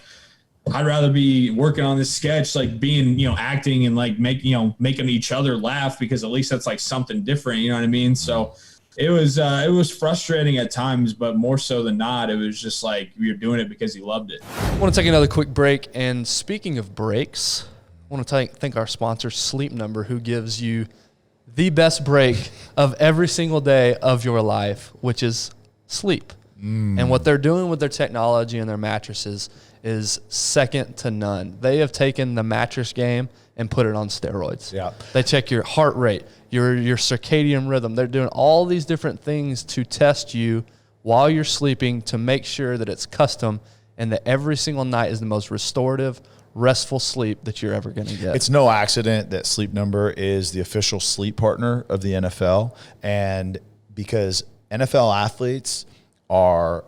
I'd rather be working on this sketch, like being, acting and like making each other laugh, because at least that's like something different. You know what I mean? So it was frustrating at times, but more so than not, it was just like you're doing it because you loved it. I want to take another quick break. And speaking of breaks, I want to thank our sponsor, Sleep Number, who gives you the best break of every single day of your life, which is sleep. And what they're doing with their technology and their mattresses is second to none. They have taken the mattress game and put it on steroids. Yeah. They check your heart rate, your circadian rhythm. They're doing all these different things to test you while you're sleeping to make sure that it's custom and that every single night is the most restorative, restful sleep that you're ever going to get. It's no accident that Sleep Number is the official sleep partner of the NFL. And because NFL athletes are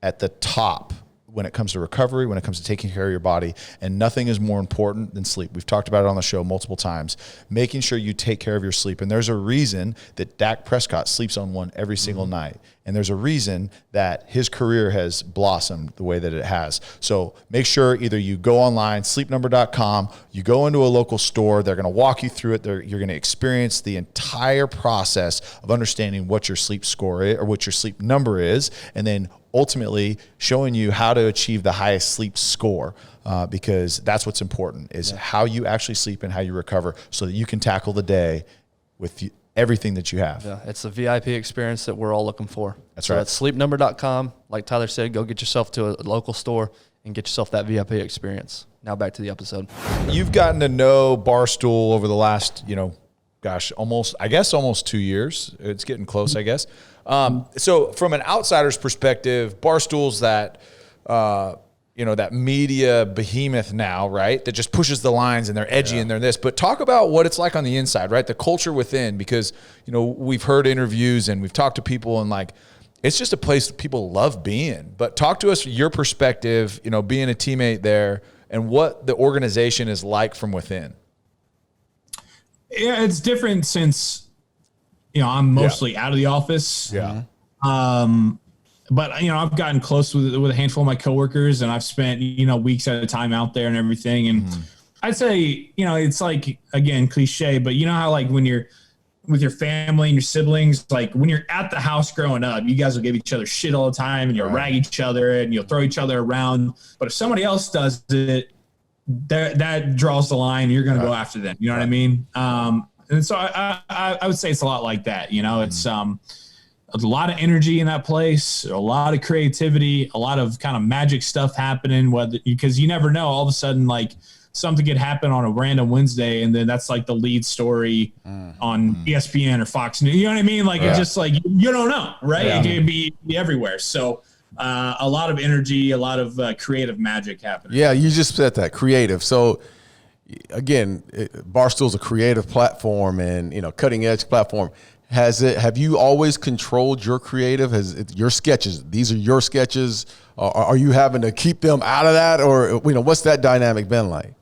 at the top when it comes to recovery, when it comes to taking care of your body, and nothing is more important than sleep. We've talked about it on the show multiple times, making sure you take care of your sleep. And there's a reason that Dak Prescott sleeps on one every single night. And there's a reason that his career has blossomed the way that it has. So make sure either you go online, sleepnumber.com, you go into a local store, they're going to walk you through it. You're going to experience the entire process of understanding what your sleep score is, or what your sleep number is, and then ultimately showing you how to achieve the highest sleep score, because that's what's important, is how you actually sleep and how you recover, so that you can tackle the day with everything that you have. Yeah, it's the VIP experience that we're all looking for. That's right. That's sleepnumber.com. Like Tyler said, go get yourself to a local store and get yourself that VIP experience. Now back to the episode. You've gotten to know Barstool over the last, almost 2 years. It's getting close, I guess. So from an outsider's perspective, Barstool's that, that media behemoth now, right? That just pushes the lines and they're edgy and they're this. But talk about what it's like on the inside, right? The culture within, because, we've heard interviews and we've talked to people and like, it's just a place that people love being. But talk to us your perspective, being a teammate there and what the organization is like from within. Yeah, it's different since, I'm mostly out of the office. Yeah. But, I've gotten close with a handful of my coworkers and I've spent, weeks at a time out there and everything. And I'd say, it's like, again, cliche, but you know how like when you're with your family and your siblings, like when you're at the house growing up, you guys will give each other shit all the time and you'll rag each other and you'll throw each other around. But if somebody else does it, that draws the line. You're going to go after them. You know what I mean? And so I would say it's a lot like that. It's a lot of energy in that place, a lot of creativity, a lot of kind of magic stuff happening. Because you never know, all of a sudden, like something could happen on a random Wednesday, and then that's like the lead story on ESPN or Fox News. You know what I mean? Like it's just like you don't know, right? It can be everywhere. So. A lot of energy, a lot of creative magic happening. Yeah, you just said that, creative. So, again, Barstool's a creative platform and, cutting edge platform. Have you always controlled your creative? Your sketches, these are your sketches. Are you having to keep them out of that? Or, what's that dynamic been like?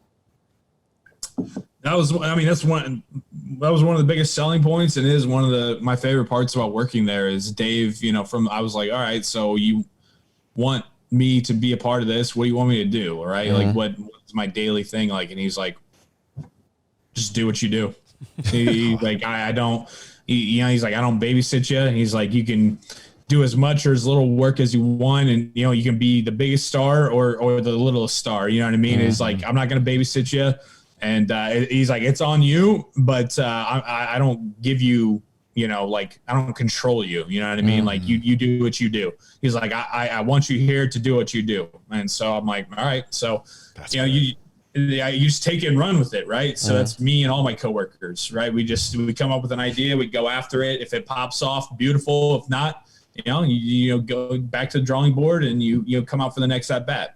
That was one of the biggest selling points and is one of my favorite parts about working there is Dave, I was like, all right, so you want me to be a part of this? What do you want me to do? All right. Like what's my daily thing like? And he's like, just do what you do. He's like, I don't, he's like, I don't babysit you. And he's like, you can do as much or as little work as you want. And, you can be the biggest star or the littlest star. You know what I mean? It's like, I'm not going to babysit you. And he's like, it's on you, but I don't give you, like I don't control you. You know what I mean? Like you do what you do. He's like, I want you here to do what you do. And so I'm like, all right. So, you just take it and run with it. Right. So that's me and all my coworkers. Right. We come up with an idea. We go after it. If it pops off, beautiful. If not, you go back to the drawing board and you come out for the next at bat.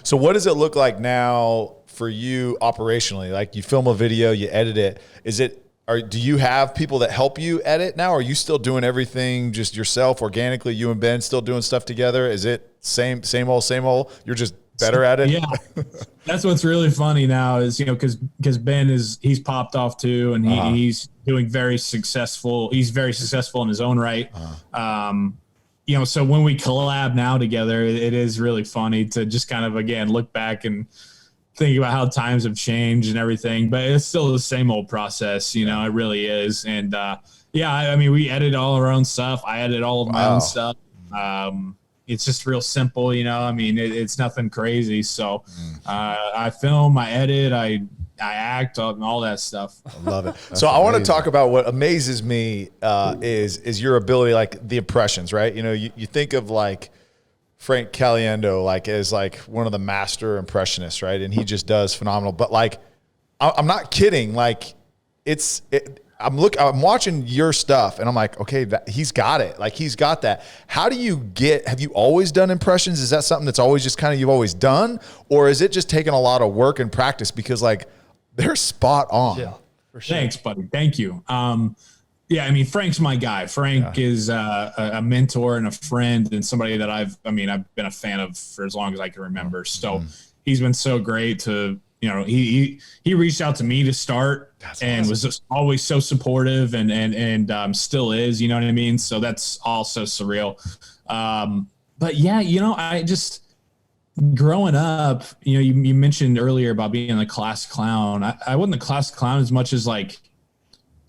So what does it look like now for you operationally? Like you film a video, you edit it. Do you have people that help you edit now? Or are you still doing everything just yourself organically? You and Ben still doing stuff together? Is it same old? You're just better at it? Yeah. That's what's really funny now is, because Ben he's popped off too. And he's doing very successful. He's very successful in his own right. So when we collab now together, it is really funny to just kind of, again, look back and think about how times have changed and everything, but it's still the same old process, it really is. And we edit all our own stuff. I edit all of my own stuff. It's just real simple, it's nothing crazy. So I film, I edit, I act, all that stuff. I love it. So I want to talk about what amazes me is your ability, like the impressions, right? You think of like Frank Caliendo, like as like one of the master impressionists, right? And he just does phenomenal. But like, I'm not kidding. Like I'm watching your stuff and I'm like, okay, he's got it. Like he's got that. Have you always done impressions? Is that something that's always just kind of, you've always done? Or is it just taking a lot of work and practice? Because like they're spot on. Yeah, for sure. Thanks, buddy. Thank you. Frank's my guy. Frank is a mentor and a friend and somebody that I've been a fan of for as long as I can remember. So he's been so great to, he reached out to me to start. That's and awesome. Was just always so supportive and still is, you know what I mean? So that's also surreal. But yeah, I just growing up, you mentioned earlier about being the class clown. I wasn't the class clown as much as like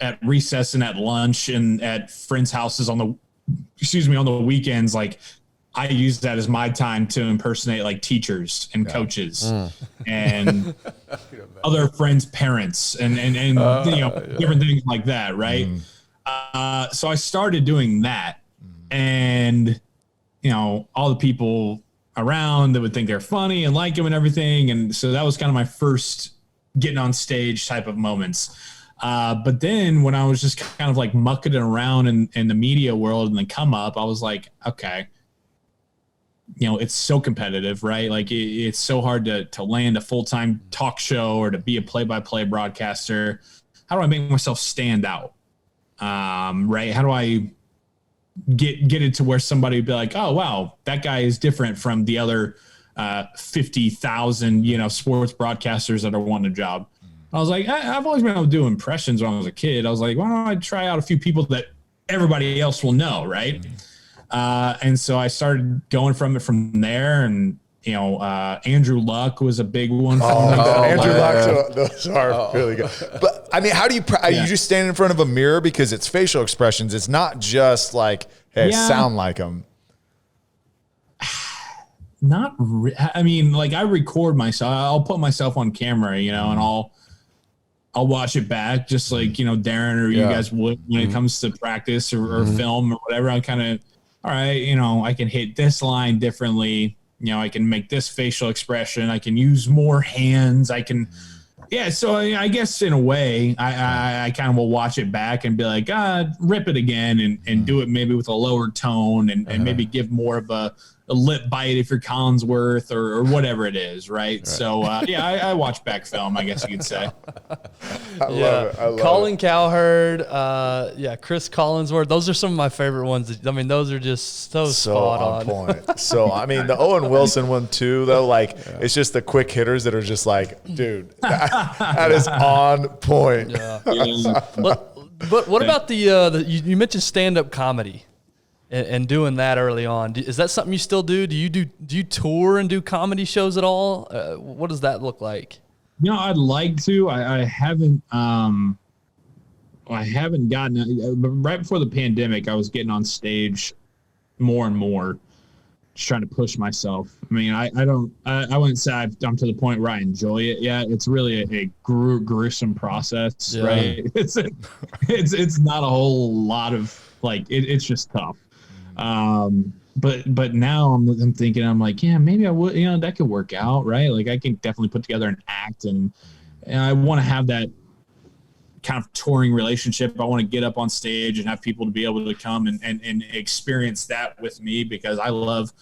at recess and at lunch and at friends' houses on the weekends. Like I used that as my time to impersonate like teachers and coaches and other friends' parents and different things like that. Right. So I started doing that and, all the people around that would think they're funny and like him and everything. And so that was kind of my first getting on stage type of moments. But then when I was just kind of like mucking around in the media world and then come up, I was like, okay, it's so competitive, right? Like it's so hard to land a full-time talk show or to be a play-by-play broadcaster. How do I make myself stand out? Right? How do I get it to where somebody would be like, oh, wow, that guy is different from the other 50,000, sports broadcasters that are wanting a job. I was like, I've always been able to do impressions when I was a kid. I was like, why don't I try out a few people that everybody else will know, right? And so I started going from there, and Andrew Luck was a big one. Andrew Luck, those are really good. But I mean, how do you? Are you just standing in front of a mirror because it's facial expressions? It's not just like, hey, sound like them. I mean, like I record myself. I'll put myself on camera, and I'll watch it back, just like Darren or you guys would when it comes to practice or film or whatever. I'm kind of, all right, I can hit this line differently. I can make this facial expression. I can use more hands. I can, So I guess in a way, I kind of will watch it back and be like, rip it again and do it maybe with a lower tone and maybe give more of a lip bite if you're Collinsworth or whatever it is, right? So, I watch back film, I guess you could say. I love it. Colin Cowherd, Chris Collinsworth. Those are some of my favorite ones. I mean, those are just so spot on point. So, I mean, the Owen Wilson one too, though, it's just the quick hitters that are just like, dude, that is on point. Yeah. But what about you mentioned stand-up comedy? And doing that early on, is that something you still do? Do you tour and do comedy shows at all? What does that look like? I'd like to. I haven't. I haven't gotten. But right before the pandemic, I was getting on stage more and more, just trying to push myself. I mean, I wouldn't say I'm to the point where I enjoy it yet. It's really a gruesome process, right? It's not a whole lot of it's just tough. But now I'm thinking, I'm like, maybe I would, that could work out, right? Like I can definitely put together an act and I want to have that kind of touring relationship. I want to get up on stage and have people to be able to come and experience that with me, because I love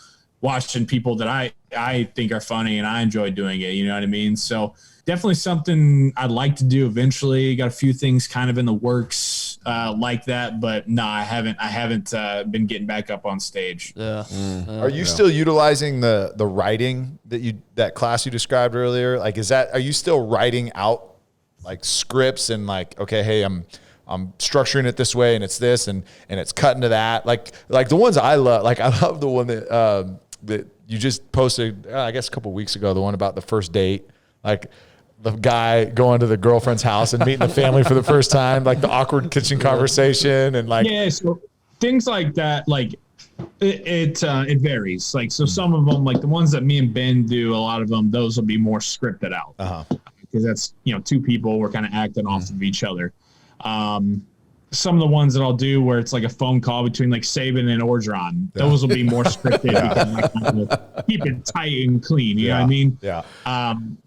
watching people that I think are funny and I enjoy doing it. You know what I mean? So definitely something I'd like to do eventually. Got a few things kind of in the works like that, but no, I haven't been getting back up on stage. Yeah. Are you still utilizing the writing that class you described earlier? Like, are you still writing out like scripts and like, okay, hey, I'm structuring it this way and it's this and it's cutting to that. Like the ones I love, like I love the one that you just posted, I guess a couple of weeks ago, the one about the first date, like the guy going to the girlfriend's house and meeting the family for the first time, like the awkward kitchen conversation and like. Yeah, so things like that, like it varies. Like, so some of them, like the ones that me and Ben do, a lot of them, those will be more scripted out. Because that's, two people were kind of acting off of each other. Some of the ones that I'll do where it's like a phone call between like Saban and Orgeron, those will be more scripted because keep it tight and clean. You know what I mean? Yeah.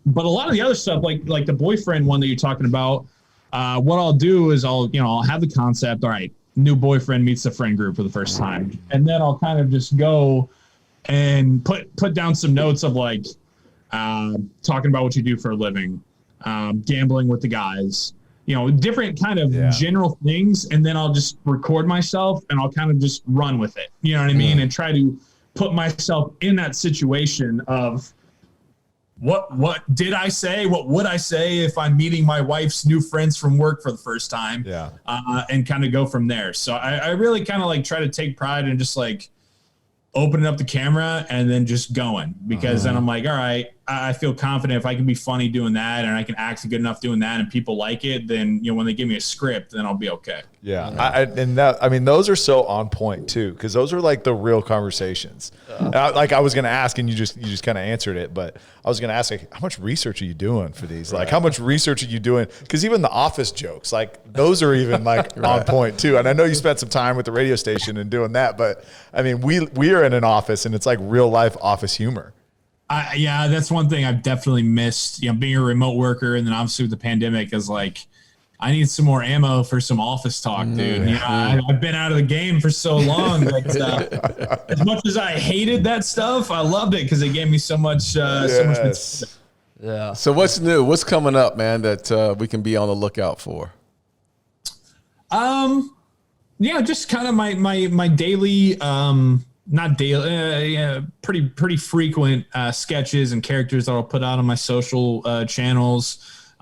But a lot of the other stuff, like the boyfriend one that you're talking about, what I'll do is I'll have the concept. All right, new boyfriend meets the friend group for the first time, and then I'll kind of just go and put down some notes of like talking about what you do for a living, gambling with the guys. Different kind of general things. And then I'll just record myself and I'll kind of just run with it. You know what I mean? And try to put myself in that situation of what did I say? What would I say if I'm meeting my wife's new friends from work for the first time? Yeah. And kind of go from there. So I really kind of like try to take pride in just like opening up the camera and then just going, because then I'm like, all right, I feel confident if I can be funny doing that and I can act good enough doing that and people like it, then, when they give me a script, then I'll be okay. Yeah. Those are so on point too, because those are like the real conversations. I was going to ask and you just kind of answered it, but I was going to ask, like, how much research are you doing for these? Like, how much research are you doing? Because even the office jokes, like those are even like on point too. And I know you spent some time with the radio station and doing that, but I mean, we are in an office and it's like real life office humor. That's one thing I've definitely missed, being a remote worker. And then obviously with the pandemic is like, I need some more ammo for some office talk, dude. You know, I've been out of the game for so long that as much as I hated that stuff, I loved it because it gave me so much. So much material. Yeah. So what's new? What's coming up, man, that we can be on the lookout for? Yeah, just kind of my daily, not daily, pretty frequent sketches and characters that I'll put out on my social channels.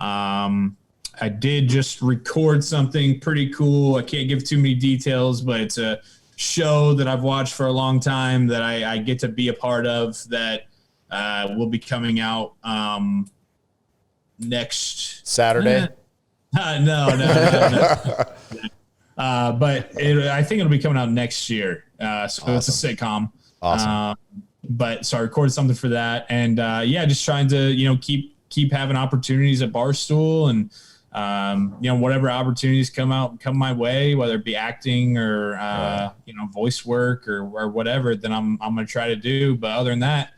I did just record something pretty cool. I can't give too many details, but it's a show that I've watched for a long time that I get to be a part of that will be coming out next Saturday. No. But I think it'll be coming out next year. So awesome. It's a sitcom. Awesome. So I recorded something for that, and just trying to keep having opportunities at Barstool, and whatever opportunities come my way, whether it be acting or voice work or whatever, then I'm gonna try to do. But other than that,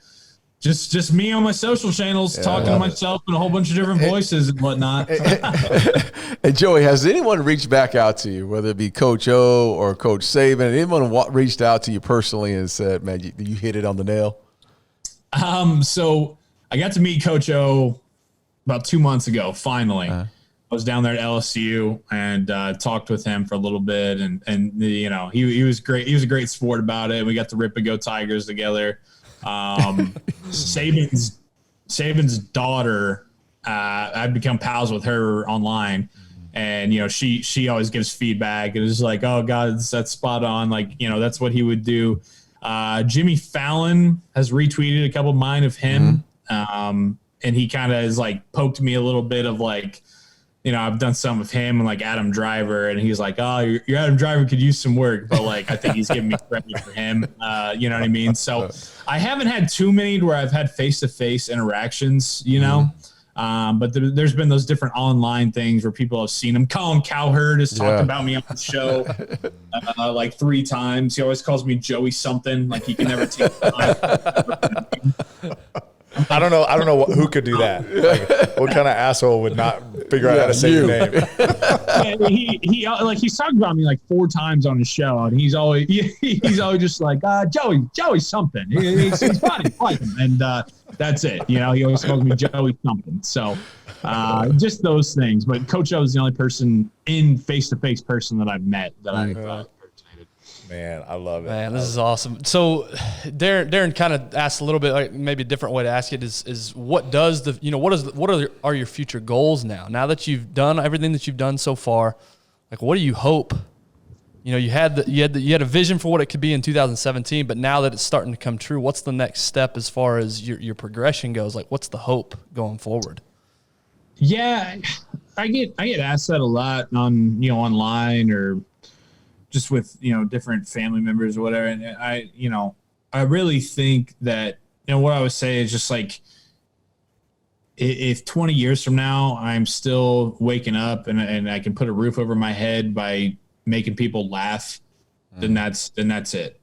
just me on my social channels talking to myself in a whole bunch of different voices and whatnot. Hey, Joey, has anyone reached back out to you, whether it be Coach O or Coach Saban? Anyone reached out to you personally and said, man, you hit it on the nail? So I got to meet Coach O about 2 months ago, finally. I was down there at LSU and talked with him for a little bit. And he was great. He was a great sport about it. We got to rip and go Tigers together. Saban's daughter, I've become pals with her online, and she always gives feedback, and it's like, oh God, that's spot on, like that's what he would do. Jimmy Fallon has retweeted a couple of mine of him, and he kind of is like poked me a little bit of like, I've done some with him and like Adam Driver, and he's like, oh, your Adam Driver could use some work, but like I think he's giving me credit for him. You know what I mean? So I haven't had too many where I've had face-to-face interactions, but there's been those different online things where people have seen him. Colin Cowherd has talked about me on the show like 3 times. He always calls me Joey something, like he can never take time. I don't know who could do that. Like, what kind of asshole would not figure out how to say your name? He's talked about me like 4 times on his show, and he's always just like Joey something. He's funny, like him, and that's it. He always calls me Joey something. So just those things. But Coach O is the only person in face-to-face person that I've met that I've Man, I love it. Man, this is awesome. So, Darren kind of asked a little bit, like maybe a different way to ask it is what does are your future goals now? Now that you've done everything that you've done so far, like what do you hope? You had a vision for what it could be in 2017, but now that it's starting to come true, what's the next step as far as your progression goes? Like, what's the hope going forward? Yeah, I get asked that a lot on online or just with different family members or whatever, and I really think that what I would say is just like if 20 years from now I'm still waking up and I can put a roof over my head by making people laugh, then that's it.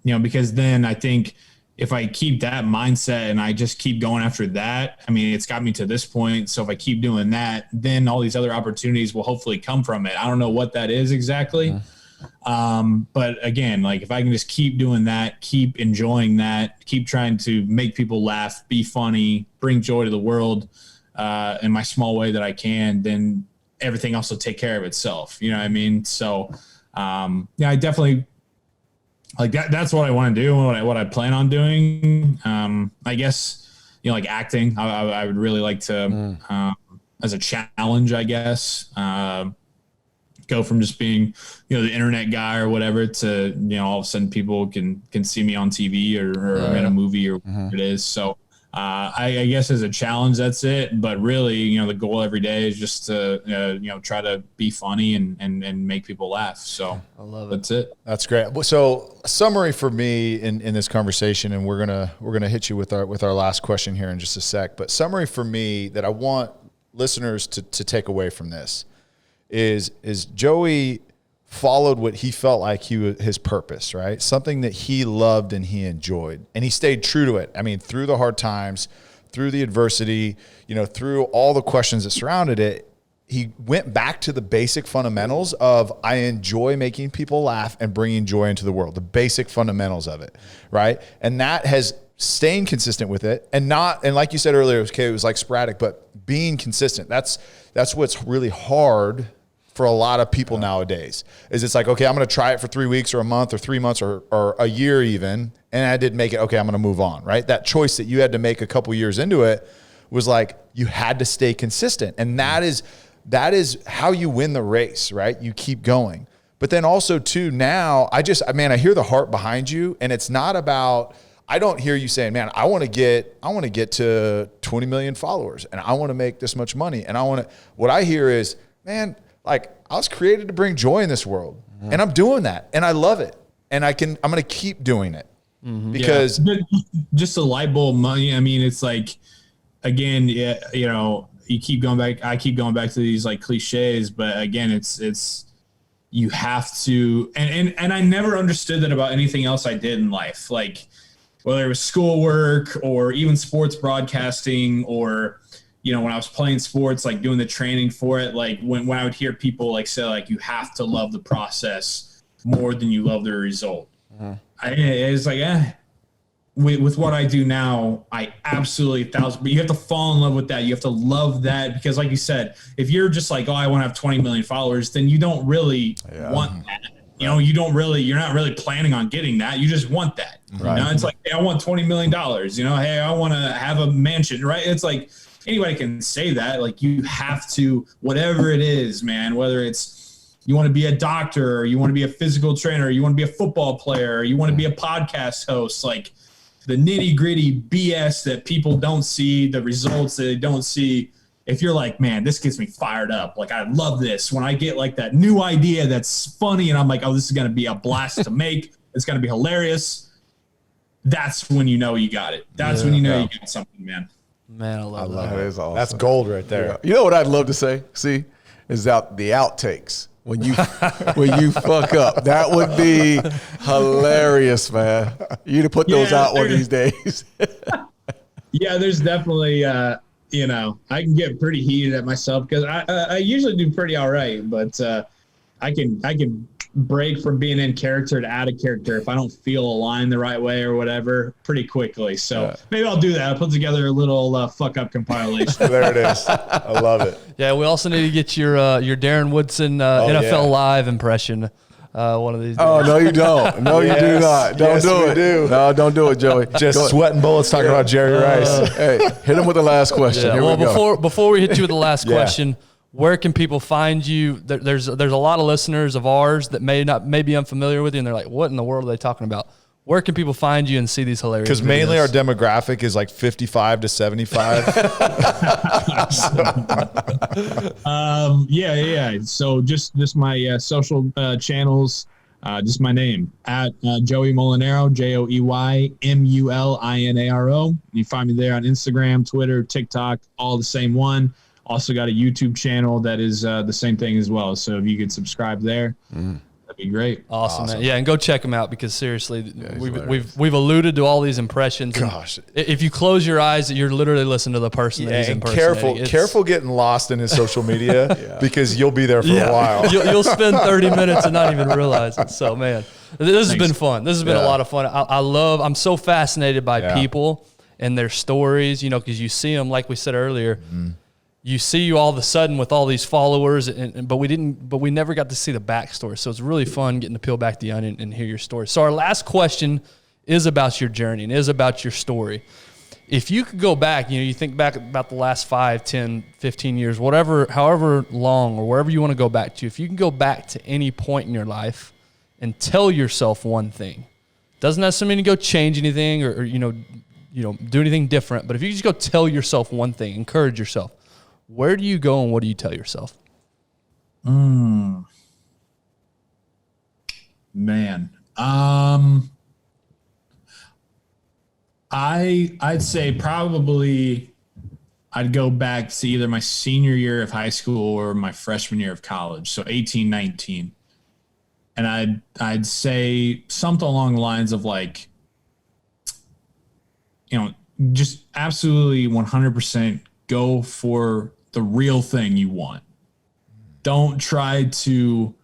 Because then I think if I keep that mindset and I just keep going after that, I mean, it's got me to this point. So if I keep doing that, then all these other opportunities will hopefully come from it. I don't know what that is exactly. But again, like if I can just keep doing that, keep enjoying that, keep trying to make people laugh, be funny, bring joy to the world, in my small way that I can, then everything else will take care of itself. You know what I mean? So, I definitely, like that's what I want to do, what I plan on doing. I guess, like acting, I would really like to, as a challenge, I guess, go from just being, the internet guy or whatever to, all of a sudden people can see me on TV or in a movie or whatever it is. So, I guess as a challenge, that's it. But really, the goal every day is just to, try to be funny and make people laugh. So I love it. That's it. That's great. So summary for me in this conversation, and we're gonna hit you with our last question here in just a sec. But summary for me that I want listeners to take away from this is Joey followed what he felt like his purpose, right? Something that he loved and he enjoyed, and he stayed true to it. I mean, through the hard times, through the adversity, through all the questions that surrounded it, he went back to the basic fundamentals of I enjoy making people laugh and bringing joy into the world, the basic fundamentals of it, right? And that has staying consistent with it and like you said earlier, it was like sporadic, but being consistent. That's what's really hard for a lot of people nowadays is it's like, okay, I'm going to try it for 3 weeks or a month or 3 months or a year even. And I didn't make it. Okay, I'm going to move on, right? That choice that you had to make a couple years into it was like, you had to stay consistent. And that is how you win the race, right? You keep going. But then also too, now I hear the heart behind you, and it's not about, I don't hear you saying, man, I want to get to 20 million followers and I want to make this much money. And what I hear is, man, like I was created to bring joy in this world and I'm doing that and I love it. And I'm going to keep doing it because just a light bulb money. I mean, it's like, again, you know, you keep going back. I keep going back to these like cliches, but again, it's you have to, and I never understood that about anything else I did in life. Like whether it was schoolwork or even sports broadcasting or, you know, when I was playing sports, like doing the training for it, like when I would hear people like say like, you have to love the process more than you love the result. It's like, with what I do now, I absolutely but you have to fall in love with that. You have to love that because like you said, if you're just like, oh, I want to have 20 million followers, then you don't really want that. You know, you're not really planning on getting that. You just want that. Right. You know, it's like, hey, I want $20 million. You know, hey, I want to have a mansion, right? It's like anybody can say that. Like you have to, whatever it is, man, whether it's you want to be a doctor or you want to be a physical trainer, or you want to be a football player, or you want to be a podcast host, like the nitty gritty BS that people don't see, the results that they don't see. If you're like, man, this gets me fired up. Like, I love this. When I get like that new idea that's funny and I'm like, oh, this is going to be a blast to make. It's going to be hilarious. That's when you know you got it. That's when you know you got something, man. Man, I love that. That is awesome. that's gold right there. Yeah. You know what I'd love to say? See, is out the outtakes. When you fuck up, that would be hilarious, man. You to put those out one of these days. Yeah, there's definitely, you know, I can get pretty heated at myself because I usually do pretty all right, but I can break from being in character to out of character if I don't feel aligned the right way or whatever pretty quickly. So maybe I'll do that. I'll put together a little fuck up compilation. There it is. I love it. Yeah, we also need to get your Darren Woodson NFL Live impression. One of these days. Oh, no, you don't. No, you do not. Don't do it. No, don't do it, Joey. Just sweating bullets talking about Jerry Rice. Hey, hit him with the last question. Yeah. Here Well, we go. before we hit you with the last question, where can people find you? There's a lot of listeners of ours that may be unfamiliar with you, and they're like, what in the world are they talking about? Where can people find you and see these hilarious videos? Because mainly our demographic is like 55 to 75. So just my social channels, just my name at Joey Mulinaro, JoeyMulinaro. You find me there on Instagram, Twitter, TikTok, all the same one. Also got a YouTube channel that is the same thing as well. So if you could subscribe there, that'd be great. Awesome, man. Yeah, and go check them out because seriously, we've alluded to all these impressions. Gosh, if you close your eyes, you're literally listening to the person that he's impersonating. Careful getting lost in his social media because you'll be there for a while. You'll spend 30 minutes and not even realize it. So, man, this has been fun. This has been a lot of fun. I'm so fascinated by people and their stories, you know, because you see them, like we said earlier. You see you all of a sudden with all these followers, but we never got to see the backstory. So it's really fun getting to peel back the onion and hear your story. So our last question is about your journey and is about your story. If you could go back, you know, you think back about the last 5, 10, 15 years, however long or wherever you want to go back to, if you can go back to any point in your life and tell yourself one thing, doesn't necessarily mean to go change anything or do anything different, but if you just go tell yourself one thing, encourage yourself, where do you go and what do you tell yourself? Man. I'd say probably I'd go back to either my senior year of high school or my freshman year of college. So 18, 19. And I'd say something along the lines of like, you know, just absolutely 100% go for the real thing you want. don't try to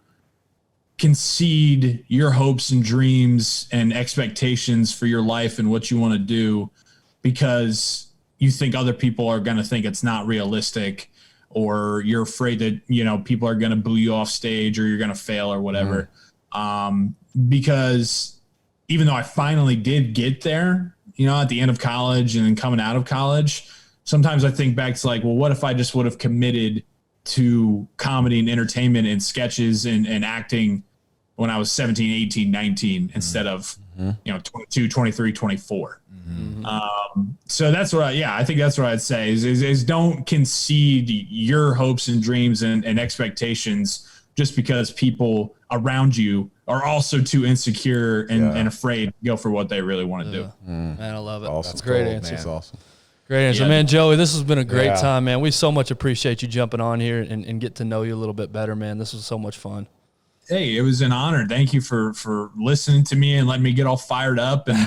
concede your hopes and dreams and expectations for your life and what you want to do because you think other people are going to think it's not realistic, or you're afraid that, you know, people are going to boo you off stage or you're going to fail or whatever. Because even though I finally did get there, you know, at the end of college and then coming out of college, sometimes I think back to like, well, what if I just would have committed to comedy and entertainment and sketches and acting when I was 17, 18, 19, instead of, you know, 22, 23, 24. So that's what I think that's what I'd say is don't concede your hopes and dreams and expectations just because people around you are also too insecure and afraid to go for what they really want to do. Man, I love it. Awesome. That's a great Cool, answer. That's awesome. Great answer, Yeah. man. Joey, this has been a great time, man. We so much appreciate you jumping on here and get to know you a little bit better, man. This was so much fun. Hey, it was an honor. Thank you for listening to me and letting me get all fired up and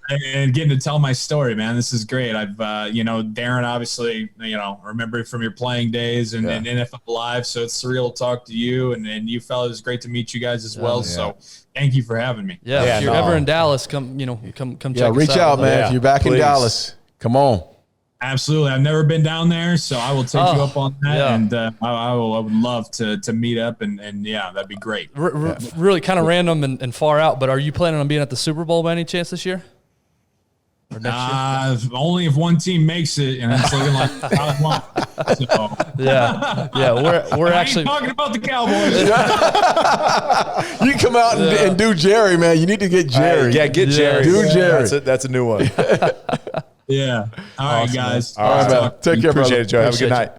and getting to tell my story, man. This is great. I've you know, Darren, obviously, you know, remember from your playing days and NFL Live, so it's surreal to talk to you and you fellas. It's great to meet you guys as well. So thank you for having me. If you're ever in Dallas, come check us out. Reach out, man. If you're back in Dallas, come on. Absolutely. I've never been down there, so I will take you up on that. And I would love to meet up and that'd be great. Really kind of random and far out, but are you planning on being at the Super Bowl by any chance this year? Or next year? Only if one team makes it, and it's looking like I won't. So. We're I actually ain't talking about the Cowboys. You come out and do Jerry, man. You need to get Jerry. Get Jerry. Do Jerry. That's a new one. Yeah. All right, guys. All right, man. Take care, brother. Appreciate it, Joe. Have a good night.